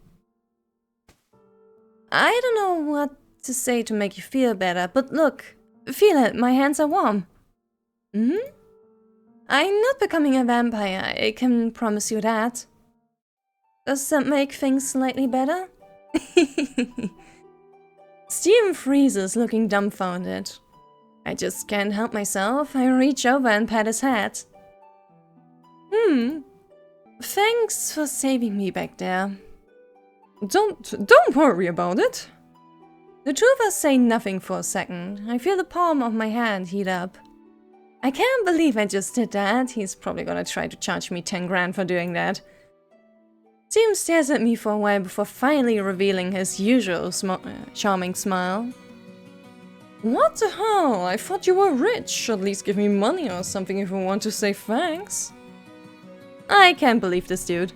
I don't know what to say to make you feel better, but look, feel it, my hands are warm. I'm not becoming a vampire, I can promise you that. Does that make things slightly better? Steven freezes, looking dumbfounded. I just can't help myself. I reach over and pat his head. Thanks for saving me back there. Don't worry about it. The two of us say nothing for a second. I feel the palm of my hand heat up. I can't believe I just did that. He's probably gonna try to charge me 10 grand for doing that. Steven stares at me for a while before finally revealing his usual charming smile. What the hell? I thought you were rich. At least give me money or something if you want to say thanks. I can't believe this dude.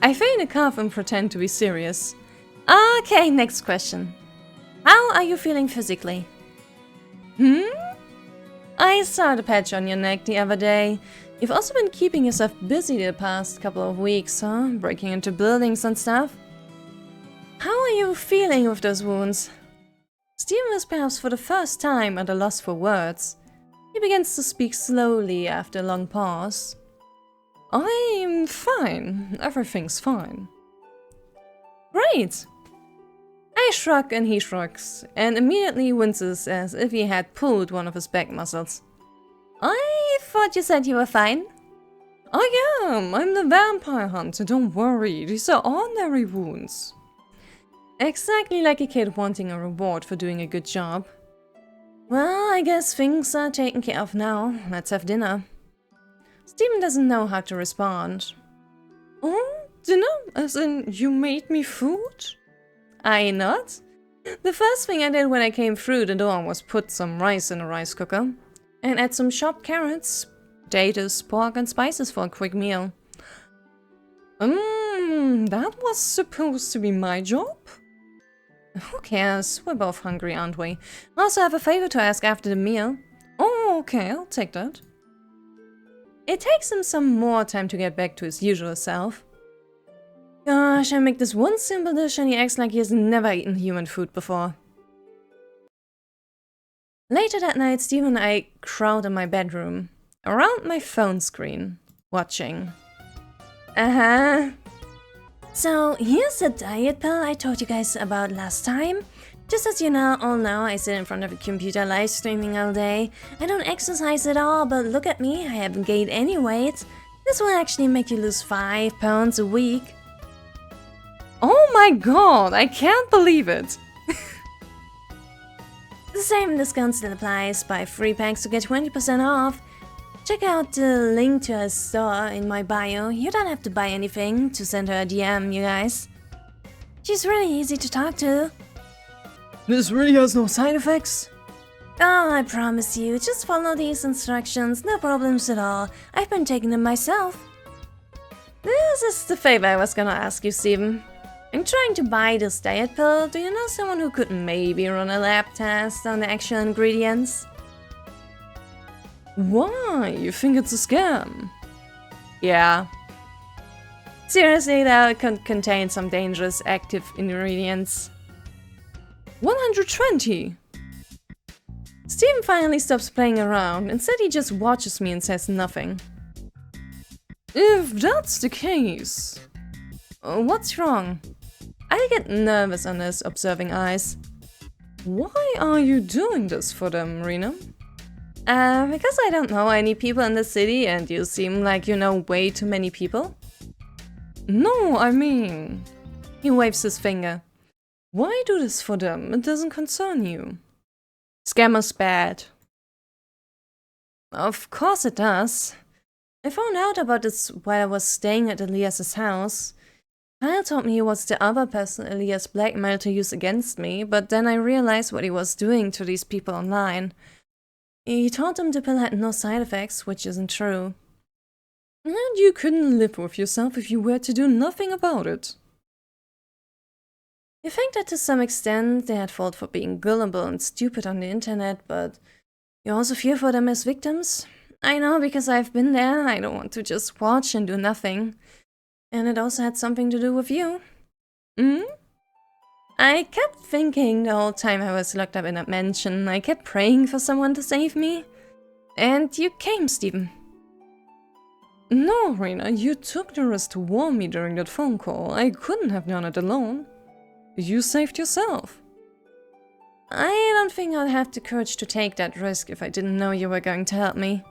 I feign a cough and pretend to be serious. Okay, next question. How are you feeling physically? I saw the patch on your neck the other day. You've also been keeping yourself busy the past couple of weeks, huh? Breaking into buildings and stuff. How are you feeling with those wounds? Steven is perhaps for the first time at a loss for words. He begins to speak slowly after a long pause. I'm fine. Everything's fine. Great! I shrug and he shrugs, and immediately winces as if he had pulled one of his back muscles. I thought you said you were fine. I am. I'm the vampire hunter, don't worry. These are ordinary wounds. Exactly like a kid wanting a reward for doing a good job. Well, I guess things are taken care of now. Let's have dinner. Steven doesn't know how to respond. Oh, dinner? As in, you made me food? I not. The first thing I did when I came through the door was put some rice in a rice cooker and add some chopped carrots, potatoes, pork and spices for a quick meal. That was supposed to be my job? Who cares? We're both hungry, aren't we? I also have a favor to ask after the meal. Oh, okay, I'll take that. It takes him some more time to get back to his usual self. Gosh, I make this one simple dish and he acts like he has never eaten human food before. Later that night, Steven and I crowd in my bedroom, around my phone screen, watching. So, here's the diet pill I told you guys about last time. Just as you know, all know, I sit in front of a computer live streaming all day. I don't exercise at all, but look at me, I haven't gained any weight. This will actually make you lose 5 pounds a week. Oh my god, I can't believe it! The same discount still applies. Buy 3 packs to get 20% off. Check out the link to her store in my bio. You don't have to buy anything to send her a DM, you guys. She's really easy to talk to. This really has no side effects? Oh, I promise you, just follow these instructions, no problems at all. I've been taking them myself. This is the favor I was gonna ask you, Steven. I'm trying to buy this diet pill. Do you know someone who could maybe run a lab test on the actual ingredients? Why? You think it's a scam? Yeah. Seriously though, it could contain some dangerous active ingredients. 120! Steven finally stops playing around. Instead he just watches me and says nothing. If that's the case... What's wrong? I get nervous under his observing eyes. Why are you doing this for them, Rina? Because I don't know any people in the city and you seem like you know way too many people. No, I mean... He waves his finger. Why do this for them? It doesn't concern you. Scammer's bad. Of course it does. I found out about this while I was staying at Elias's house. Kyle told me he was the other person Elias blackmailed to use against me, but then I realized what he was doing to these people online. He told them the pill had no side effects, which isn't true. And you couldn't live with yourself if you were to do nothing about it. You think that to some extent they're at fault for being gullible and stupid on the internet, but you also fear for them as victims? I know, because I've been there and I don't want to just watch and do nothing. And it also had something to do with you. I kept thinking the whole time I was locked up in that mansion. I kept praying for someone to save me. And you came, Stephen. No, Rina, you took the risk to warn me during that phone call. I couldn't have done it alone. You saved yourself. I don't think I'd have the courage to take that risk if I didn't know you were going to help me.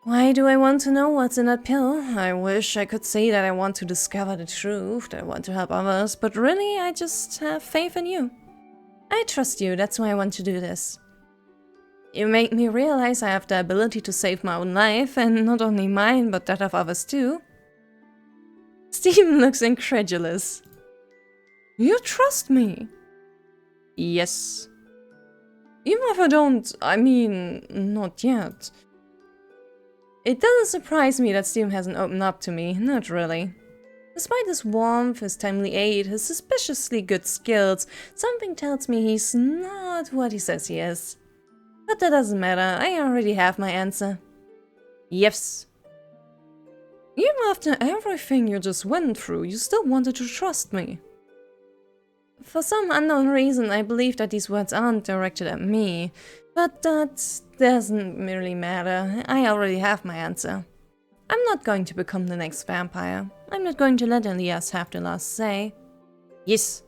Why do I want to know what's in that pill? I wish I could say that I want to discover the truth, that I want to help others, but really I just have faith in you. I trust you, that's why I want to do this. You make me realize I have the ability to save my own life, and not only mine, but that of others too. Stephen looks incredulous. You trust me? Yes. Even if I don't, I mean, not yet. It doesn't surprise me that Stephen hasn't opened up to me, not really. Despite his warmth, his timely aid, his suspiciously good skills, something tells me he's not what he says he is. But that doesn't matter, I already have my answer. Yes. Even after everything you just went through, you still wanted to trust me. For some unknown reason, I believe that these words aren't directed at me. But that doesn't really matter. I already have my answer. I'm not going to become the next vampire. I'm not going to let Elias have the last say. Yes.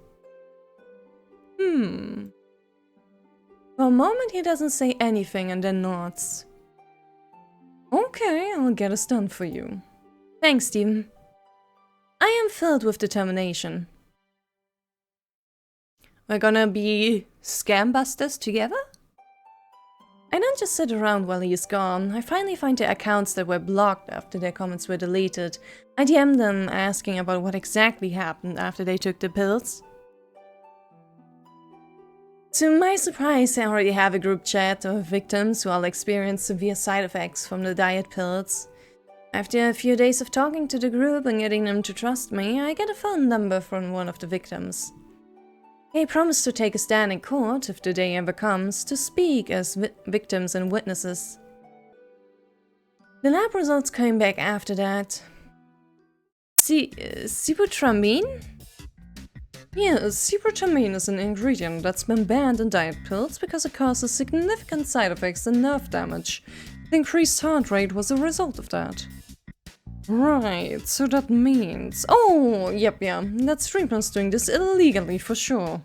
For a moment he doesn't say anything and then nods. Okay, I'll get it done for you. Thanks, Stephen. I am filled with determination. We're gonna be scam busters together? I don't just sit around while he is gone. I finally find their accounts that were blocked after their comments were deleted. I DM them asking about what exactly happened after they took the pills. To my surprise, I already have a group chat of victims who all experience severe side effects from the diet pills. After a few days of talking to the group and getting them to trust me, I get a phone number from one of the victims. They promised to take a stand in court, if the day ever comes, to speak as victims and witnesses. The lab results came back after that. Sibutramine? Yes, sibutramine is an ingredient that's been banned in diet pills because it causes significant side effects and nerve damage. The increased heart rate was a result of that. Right, so that means... Oh, yep, that Streetman's doing this illegally for sure.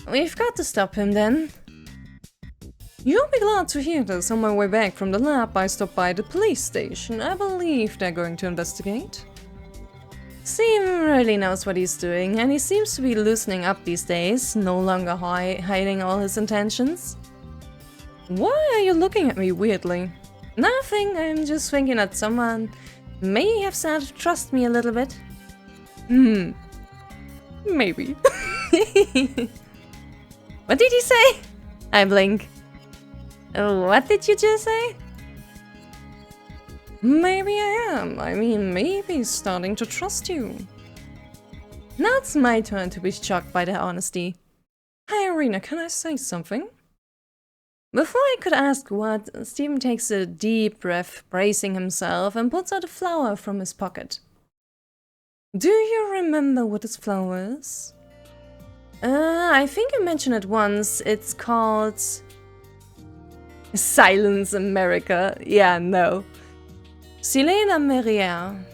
We've got to stop him then. You'll be glad to hear this. On my way back from the lab, I stopped by the police station. I believe they're going to investigate. Stephen really knows what he's doing, and he seems to be loosening up these days, no longer hiding all his intentions. Why are you looking at me weirdly? Nothing, I'm just thinking that someone may have started to trust me a little bit. Maybe. What did he say? I blink. What did you just say? Maybe I am. I mean, maybe starting to trust you. Now it's my turn to be shocked by their honesty. Hi, Rina, can I say something? Before I could ask what, Stephen takes a deep breath, bracing himself, and pulls out a flower from his pocket. Do you remember what this flower is? I think I mentioned it once. It's called... Silence America. Yeah, no. Silena Merier.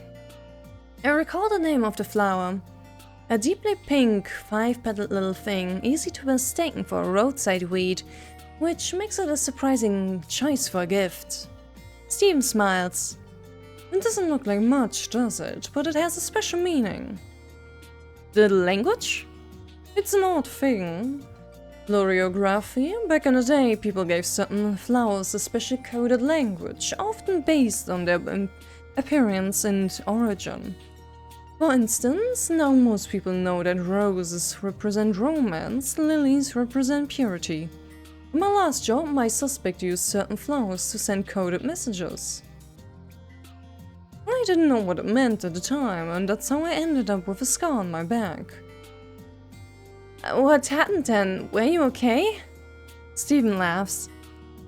I recall the name of the flower. A deeply pink, 5-petaled little thing, easy to be mistaken for a roadside weed, which makes it a surprising choice for a gift. Stephen smiles. It doesn't look like much, does it? But it has a special meaning. The language? It's an odd thing. Loriography. Back in the day, people gave certain flowers a special coded language, often based on their appearance and origin. For instance, now most people know that roses represent romance, lilies represent purity. In my last job, my suspect used certain flowers to send coded messages. I didn't know what it meant at the time, and that's how I ended up with a scar on my back. What happened then? Were you okay? Stephen laughs.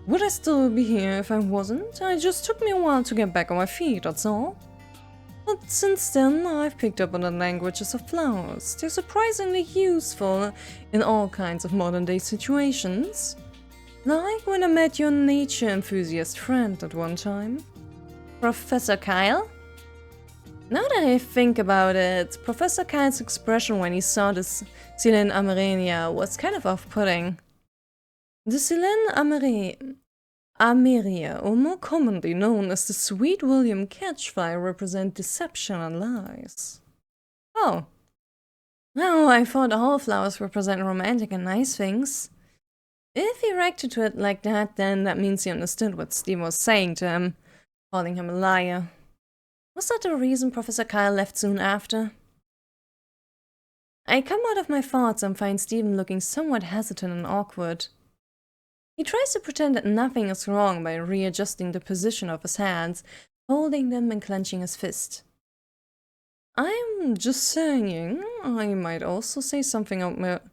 Would I still be here if I wasn't? It just took me a while to get back on my feet, that's all. But since then, I've picked up on the languages of flowers. They're surprisingly useful in all kinds of modern-day situations. Like when I met your nature enthusiast friend at one time. Professor Kyle? Now that I think about it, Professor Kyle's expression when he saw this Silene Amerenia was kind of off-putting. The Silene Ameria, or more commonly known as the Sweet William Catchfly, represent deception and lies. Oh. No, I thought all flowers represent romantic and nice things. If he reacted to it like that, then that means he understood what Steve was saying to him, calling him a liar. Was that the reason Professor Kyle left soon after? I come out of my thoughts and find Stephen looking somewhat hesitant and awkward. He tries to pretend that nothing is wrong by readjusting the position of his hands, holding them and clenching his fist. I'm just saying, I might also say something about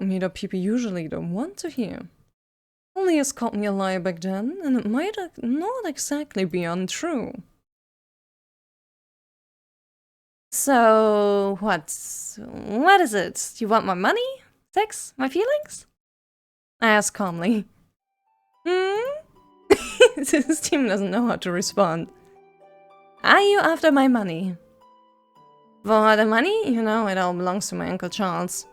me that people usually don't want to hear. Elias called me a liar back then, and it might not exactly be untrue. So, what is it? You want my money? Sex? My feelings? I ask calmly. Stephen doesn't know how to respond. Are you after my money? For the money? You know, it all belongs to my Uncle Charles.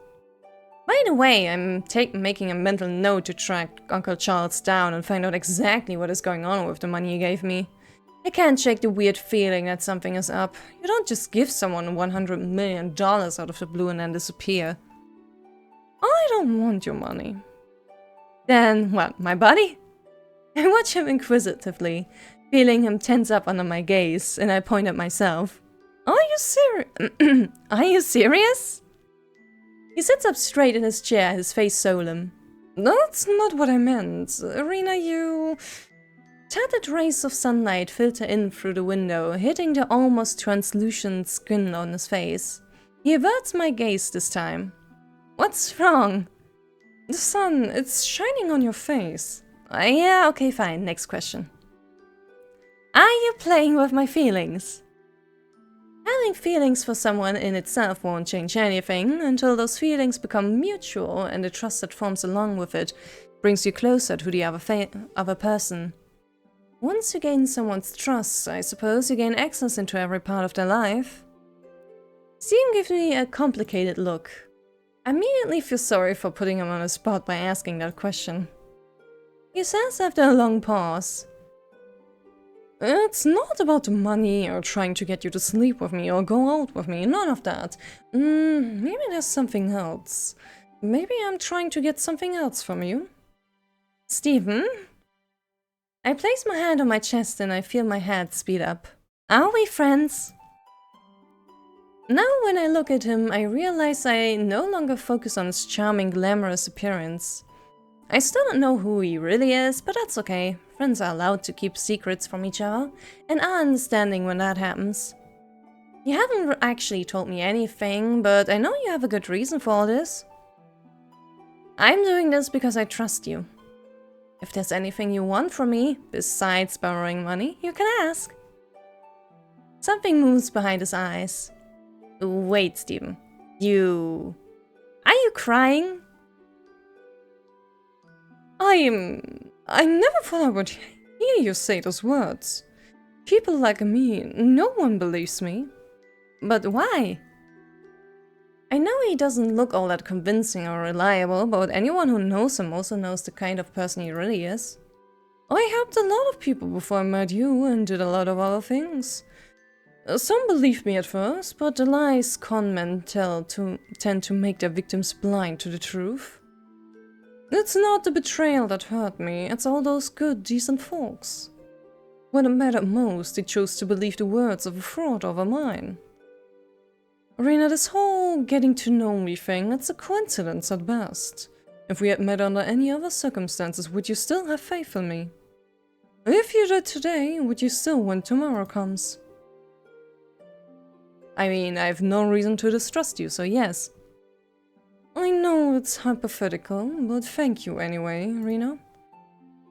By the way, I'm making a mental note to track Uncle Charles down and find out exactly what is going on with the money he gave me. I can't shake the weird feeling that something is up. You don't just give someone $100 million out of the blue and then disappear. I don't want your money. Then what, my body? I watch him inquisitively, feeling him tense up under my gaze, and I point at myself. Are you serious? Are you serious? He sits up straight in his chair, his face solemn. That's not what I meant. Rina, you... Tattered rays of sunlight filter in through the window, hitting the almost translucent skin on his face. He averts my gaze this time. What's wrong? The sun, it's shining on your face. Yeah, okay, fine. Next question. Are you playing with my feelings? Having feelings for someone in itself won't change anything until those feelings become mutual and the trust that forms along with it brings you closer to the other person. Once you gain someone's trust, I suppose you gain access into every part of their life. Steve gives me a complicated look. I immediately feel sorry for putting him on the spot by asking that question. He says after a long pause, It's not about the money or trying to get you to sleep with me or go out with me, none of that. Maybe there's something else. Maybe I'm trying to get something else from you. Stephen? I place my hand on my chest and I feel my head speed up. Are we friends? Now when I look at him, I realize I no longer focus on his charming, glamorous appearance. I still don't know who he really is, but that's okay. Friends are allowed to keep secrets from each other, and are understanding when that happens. You haven't actually told me anything, but I know you have a good reason for all this. I'm doing this because I trust you. If there's anything you want from me, besides borrowing money, you can ask. Something moves behind his eyes. Wait, Stephen. Are you crying? I never thought I would hear you say those words. People like me, no one believes me. But why? I know he doesn't look all that convincing or reliable, but anyone who knows him also knows the kind of person he really is. I helped a lot of people before I met you and did a lot of other things. Some believed me at first, but the lies con men tend to make their victims blind to the truth. It's not the betrayal that hurt me, it's all those good, decent folks. When it mattered most, they chose to believe the words of a fraud over mine. Rina, this whole getting to know me thing, it's a coincidence at best. If we had met under any other circumstances, would you still have faith in me? If you did today, would you still when tomorrow comes? I mean, I have no reason to distrust you, so yes. I know it's hypothetical, but thank you anyway, Rina.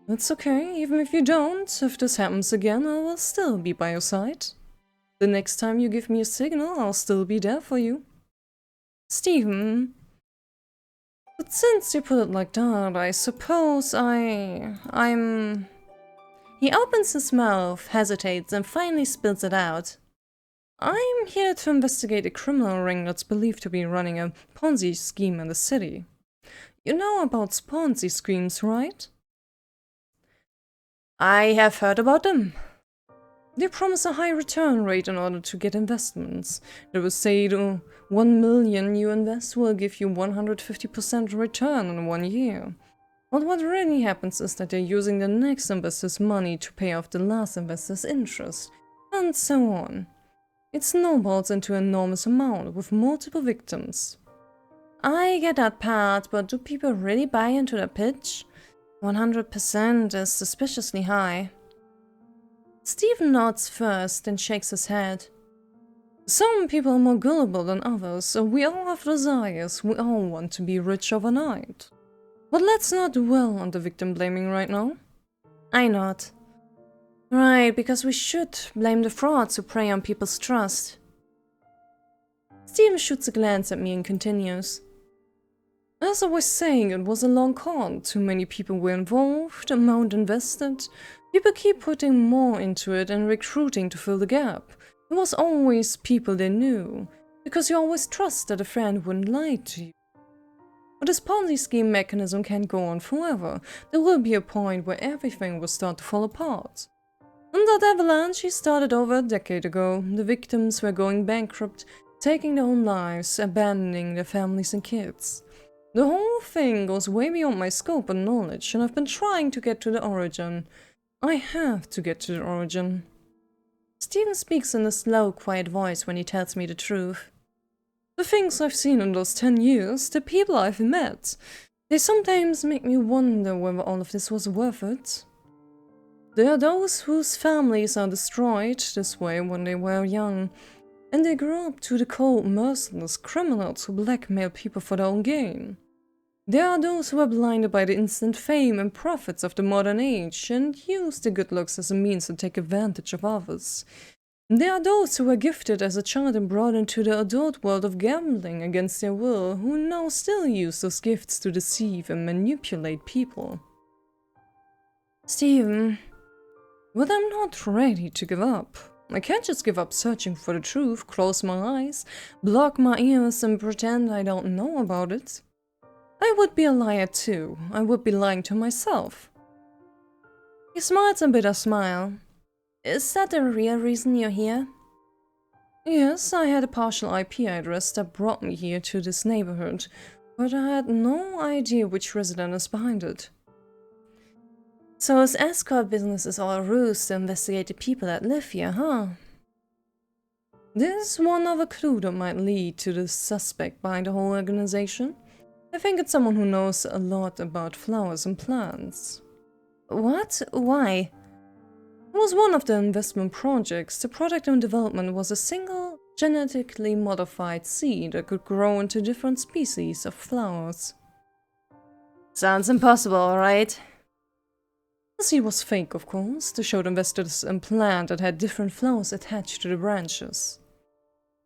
It's okay, even if you don't. If this happens again, I will still be by your side. The next time you give me a signal, I'll still be there for you. Steven. But since you put it like that, I suppose I'm... He opens his mouth, hesitates, and finally spills it out. I'm here to investigate a criminal ring that's believed to be running a Ponzi scheme in the city. You know about Ponzi schemes, right? I have heard about them. They promise a high return rate in order to get investments. They will say the 1 million you invest will give you 150% return in 1 year. But what really happens is that they're using the next investor's money to pay off the last investor's interest, and so on. It snowballs into an enormous amount, with multiple victims. I get that part, but do people really buy into the pitch? 100% is suspiciously high. Steven nods first and shakes his head. Some people are more gullible than others, we all have desires, we all want to be rich overnight. But let's not dwell on the victim blaming right now. I nod. Right, because we should blame the frauds who prey on people's trust. Steven shoots a glance at me and continues. As I was saying, it was a long con. Too many people were involved, amount invested. People keep putting more into it and recruiting to fill the gap. It was always people they knew, because you always trust that a friend wouldn't lie to you. But this Ponzi scheme mechanism can't go on forever. There will be a point where everything will start to fall apart. And that avalanche started over a decade ago. The victims were going bankrupt, taking their own lives, abandoning their families and kids. The whole thing goes way beyond my scope and knowledge, and I've been trying to get to the origin. I have to get to the origin. Steven speaks in a slow, quiet voice when he tells me the truth. The things I've seen in those 10 years, the people I've met, they sometimes make me wonder whether all of this was worth it. There are those whose families are destroyed this way when they were young, and they grew up to the cold, merciless criminals who blackmail people for their own gain. There are those who are blinded by the instant fame and profits of the modern age and use their good looks as a means to take advantage of others. There are those who were gifted as a child and brought into the adult world of gambling against their will, who now still use those gifts to deceive and manipulate people. Steven. But I'm not ready to give up. I can't just give up searching for the truth, close my eyes, block my ears and pretend I don't know about it. I would be a liar too. I would be lying to myself. He smiles a bitter smile. Is that the real reason you're here? Yes, I had a partial IP address that brought me here to this neighborhood, but I had no idea which resident is behind it. So his escort business is all a ruse to investigate the people that live here, huh? There's one other clue that might lead to the suspect behind the whole organization. I think it's someone who knows a lot about flowers and plants. What? Why? It was one of the investment projects. The product in development was a single genetically modified seed that could grow into different species of flowers. Sounds impossible, right? The seed was fake, of course, to show the investors a plant that had different flowers attached to the branches.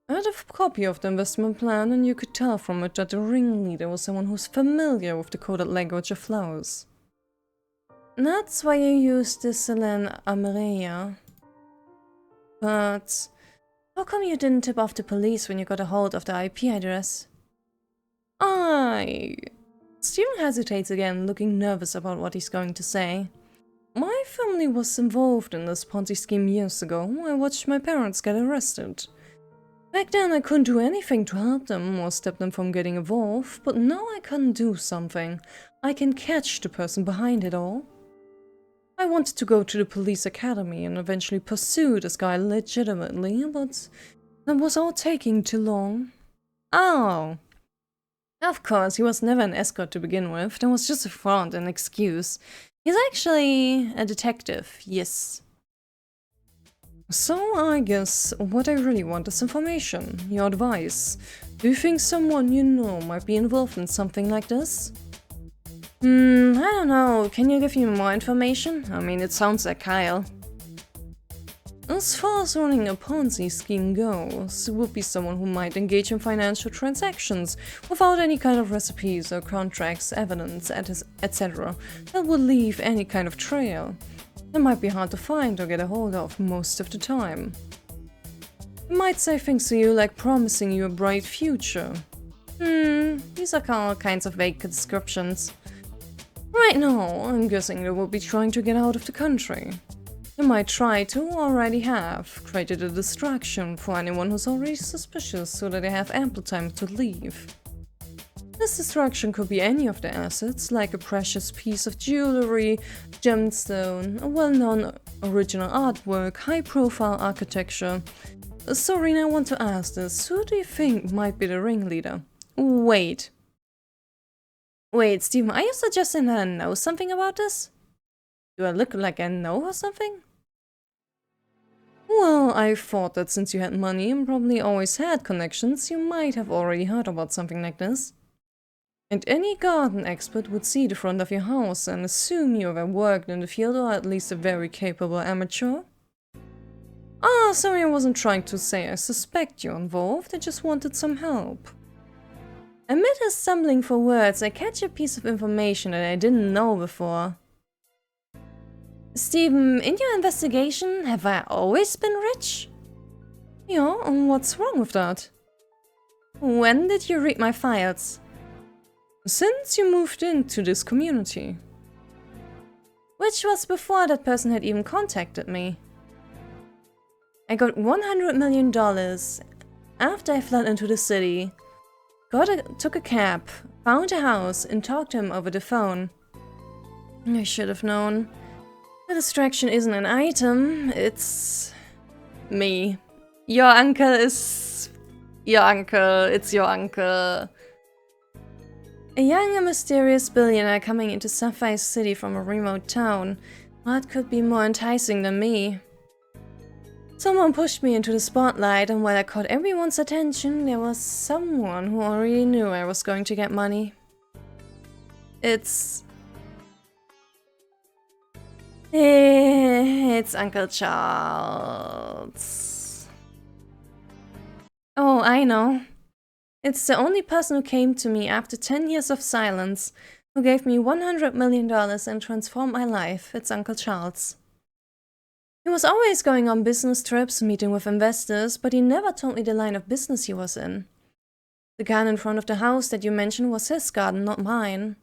I had a copy of the investment plan, and you could tell from it that the ringleader was someone who's familiar with the coded language of flowers. That's why you used the Selene Amareya. But how come you didn't tip off the police when you got a hold of the IP address? Steven hesitates again, looking nervous about what he's going to say. My family was involved in this Ponzi scheme years ago. I watched my parents get arrested. Back then I couldn't do anything to help them or stop them from getting involved, but now I can do something. I can catch the person behind it all. I wanted to go to the police academy and eventually pursue this guy legitimately, but that was all taking too long. Oh. Of course, he was never an escort to begin with. That was just a front and excuse. He's actually a detective, yes. So I guess what I really want is information, your advice. Do you think someone you know might be involved in something like this? I don't know. Can you give me more information? I mean, it sounds like Kyle. As far as running a Ponzi scheme goes, it would be someone who might engage in financial transactions without any kind of recipes or contracts, evidence, etc. that would leave any kind of trail. It might be hard to find or get a hold of most of the time. It might say things to you like promising you a bright future. These are all kinds of vague descriptions. Right now, I'm guessing they will be trying to get out of the country. They might try to, or already have, created a distraction for anyone who's already suspicious so that they have ample time to leave. This distraction could be any of their assets, like a precious piece of jewelry, gemstone, a well-known original artwork, high-profile architecture. So Rina, I want to ask this, who do you think might be the ringleader? Wait, Steven, are you suggesting that I know something about this? Do I look like I know or something? Well, I thought that since you had money and probably always had connections, you might have already heard about something like this. And any garden expert would see the front of your house and assume you have worked in the field or at least a very capable amateur. Ah, sorry, I wasn't trying to say I suspect you're involved, I just wanted some help. Amid his stumbling for words, I catch a piece of information that I didn't know before. Steven, in your investigation, have I always been rich? Yeah, and what's wrong with that? When did you read my files? Since you moved into this community. Which was before that person had even contacted me. I got $100 million after I fled into the city. Took a cab, found a house, and talked to him over the phone. I should have known. The distraction isn't an item, it's me. Your uncle is your uncle, it's your uncle. A young and mysterious billionaire coming into Sapphire City from a remote town. What could be more enticing than me? Someone pushed me into the spotlight, and while I caught everyone's attention, there was someone who already knew I was going to get money. It's Uncle Charles. Oh, I know. It's the only person who came to me after 10 years of silence, who gave me $100 million and transformed my life. It's Uncle Charles. He was always going on business trips, meeting with investors, but he never told me the line of business he was in. The garden in front of the house that you mentioned was his garden, not mine.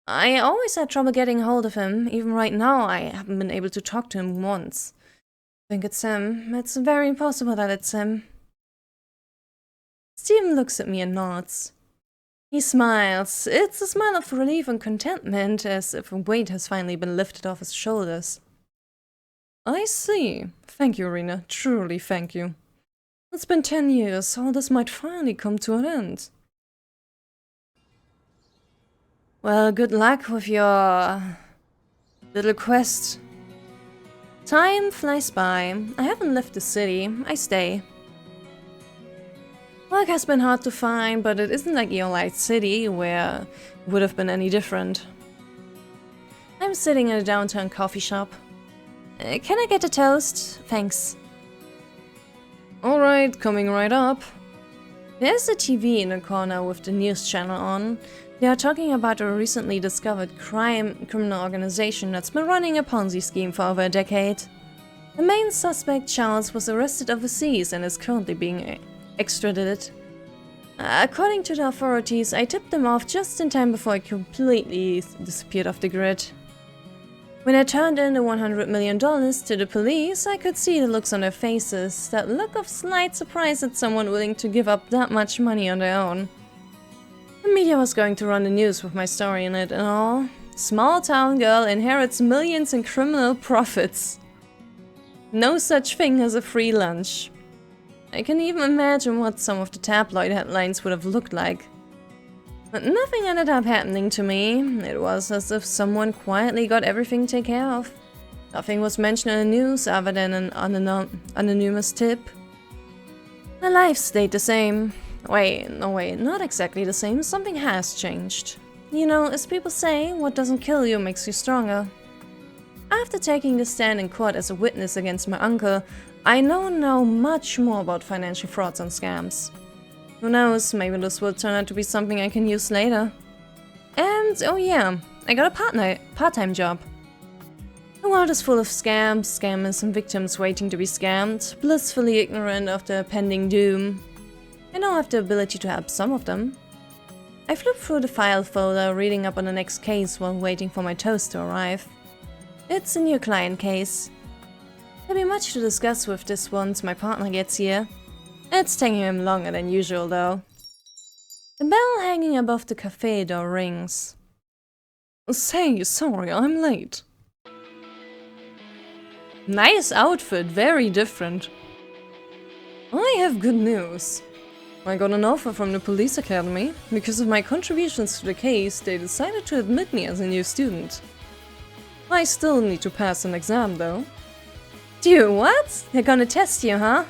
I always had trouble getting hold of him. Even right now, I haven't been able to talk to him once. I think it's him. It's very possible that it's him. Steven looks at me and nods. He smiles. It's a smile of relief and contentment, as if a weight has finally been lifted off his shoulders. I see. Thank you, Rina. Truly thank you. It's been 10 years. All this might finally come to an end. Well, good luck with your little quest. Time flies by. I haven't left the city. I stay. Work has been hard to find, but it isn't like Light City, where it would have been any different. I'm sitting in a downtown coffee shop. Can I get a toast? Thanks. Alright, coming right up. There's a TV in the corner with the news channel on. They are talking about a recently discovered criminal organization that's been running a Ponzi scheme for over a decade. The main suspect, Charles, was arrested overseas and is currently being extradited. According to the authorities, I tipped them off just in time before it completely disappeared off the grid. When I turned in the $100 million to the police, I could see the looks on their faces, that look of slight surprise at someone willing to give up that much money on their own. The media was going to run the news with my story in it and all. Small town girl inherits millions in criminal profits. No such thing as a free lunch. I can even imagine what some of the tabloid headlines would have looked like. But nothing ended up happening to me. It was as if someone quietly got everything taken care of. Nothing was mentioned in the news other than an anonymous tip. My life stayed the same. Wait, no wait, not exactly the same. Something has changed. You know, as people say, what doesn't kill you makes you stronger. After taking the stand in court as a witness against my uncle, I know much more about financial frauds and scams. Who knows, maybe this will turn out to be something I can use later. And, oh yeah, I got a part-time job. The world is full of scams, scammers and victims waiting to be scammed, blissfully ignorant of their pending doom. I now have the ability to help some of them. I flipped through the file folder, reading up on the next case while waiting for my toast to arrive. It's a new client case. There'll be much to discuss with this once my partner gets here. It's taking him longer than usual though. The bell hanging above the cafe door rings. Say, sorry, I'm late. Nice outfit, very different. I have good news. I got an offer from the police academy. Because of my contributions to the case, they decided to admit me as a new student. I still need to pass an exam though. Dude, what? They're gonna test you, huh?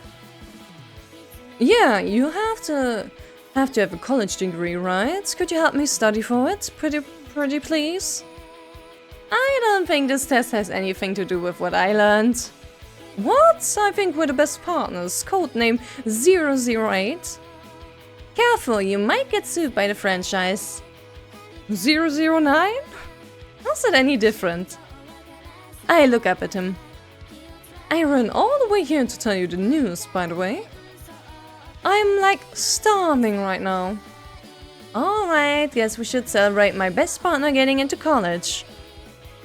Yeah, you have to have a college degree, right? Could you help me study for it? Pretty please? I don't think this test has anything to do with what I learned. What? I think we're the best partners. Codename 008. Careful, you might get sued by the franchise. 009? How's that any different? I look up at him. I ran all the way here to tell you the news, by the way. I'm like starving right now. Alright, guess we should celebrate my best partner getting into college.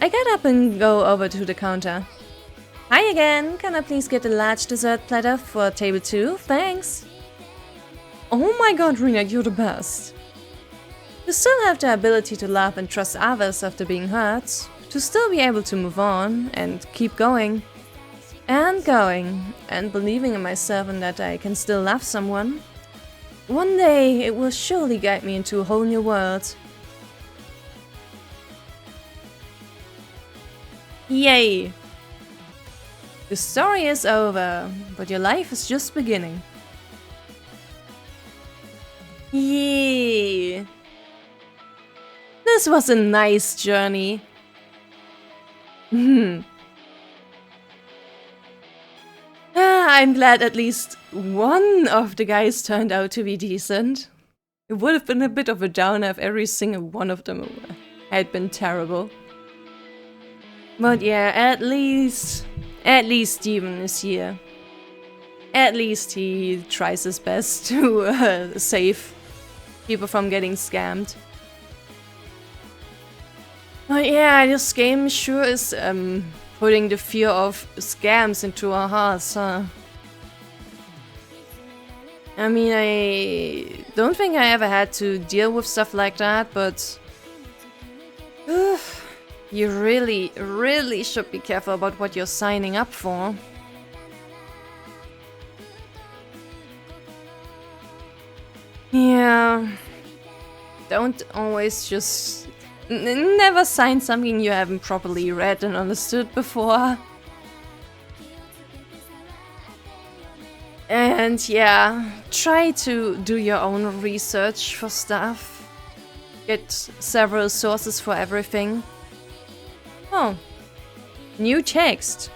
I get up and go over to the counter. Hi again, can I please get a large dessert platter for table 2? Thanks. Oh my god, Rina, you're the best. To still have the ability to love and trust others after being hurt. To still be able to move on and keep going. And going. And believing in myself and that I can still love someone. One day, it will surely guide me into a whole new world. Yay! The story is over, but your life is just beginning. Yay! This was a nice journey. I'm glad at least one of the guys turned out to be decent. It would have been a bit of a downer if every single one of them had been terrible. But yeah, at least Steven is here. At least he tries his best to save people from getting scammed. But yeah, this game sure is putting the fear of scams into our hearts, huh? I mean, I don't think I ever had to deal with stuff like that, but you really should be careful about what you're signing up for. Yeah, don't always just never sign something you haven't properly read and understood before. And yeah, try to do your own research for stuff. Get several sources for everything. Oh, new text.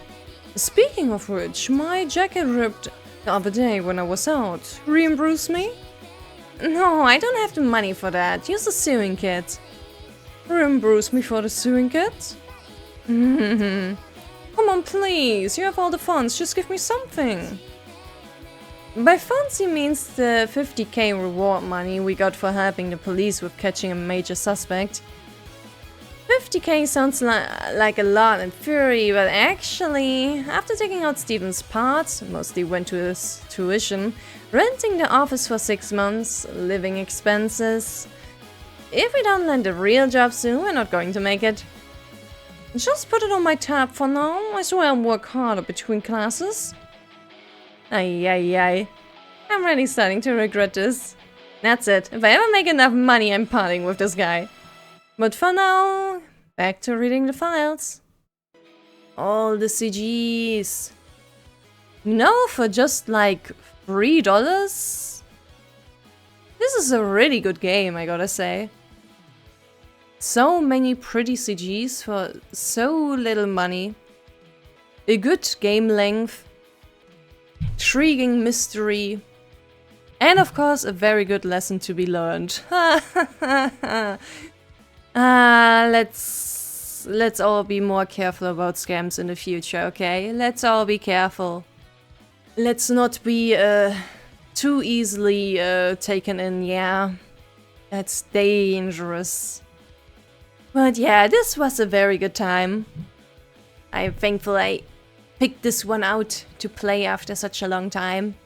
Speaking of which, my jacket ripped the other day when I was out. Reimburse me? No, I don't have the money for that. Use the sewing kit. Reimburse me for the sewing kit? Come on, please. You have all the funds. Just give me something. By funds, he means the 50k reward money we got for helping the police with catching a major suspect. 50k sounds like a lot in theory, but actually, after taking out Steven's part, mostly went to his tuition, renting the office for 6 months, living expenses. If we don't land a real job soon, we're not going to make it. Just put it on my tab for now. I swear I'll work harder between classes. Ay. I'm really starting to regret this. That's it. If I ever make enough money, I'm parting with this guy. But for now, back to reading the files. All the CGs. No, for just like $3? This is a really good game, I gotta say. So many pretty CGs for so little money. A good game length. Intriguing mystery. And of course, a very good lesson to be learned. Let's all be more careful about scams in the future, okay? Let's all be careful. Let's not be too easily taken in, yeah. That's dangerous. But yeah, this was a very good time. I'm thankful I picked this one out to play after such a long time.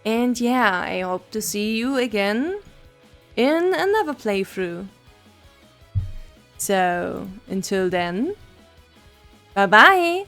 And yeah, I hope to see you again in another playthrough. So, until then, bye bye!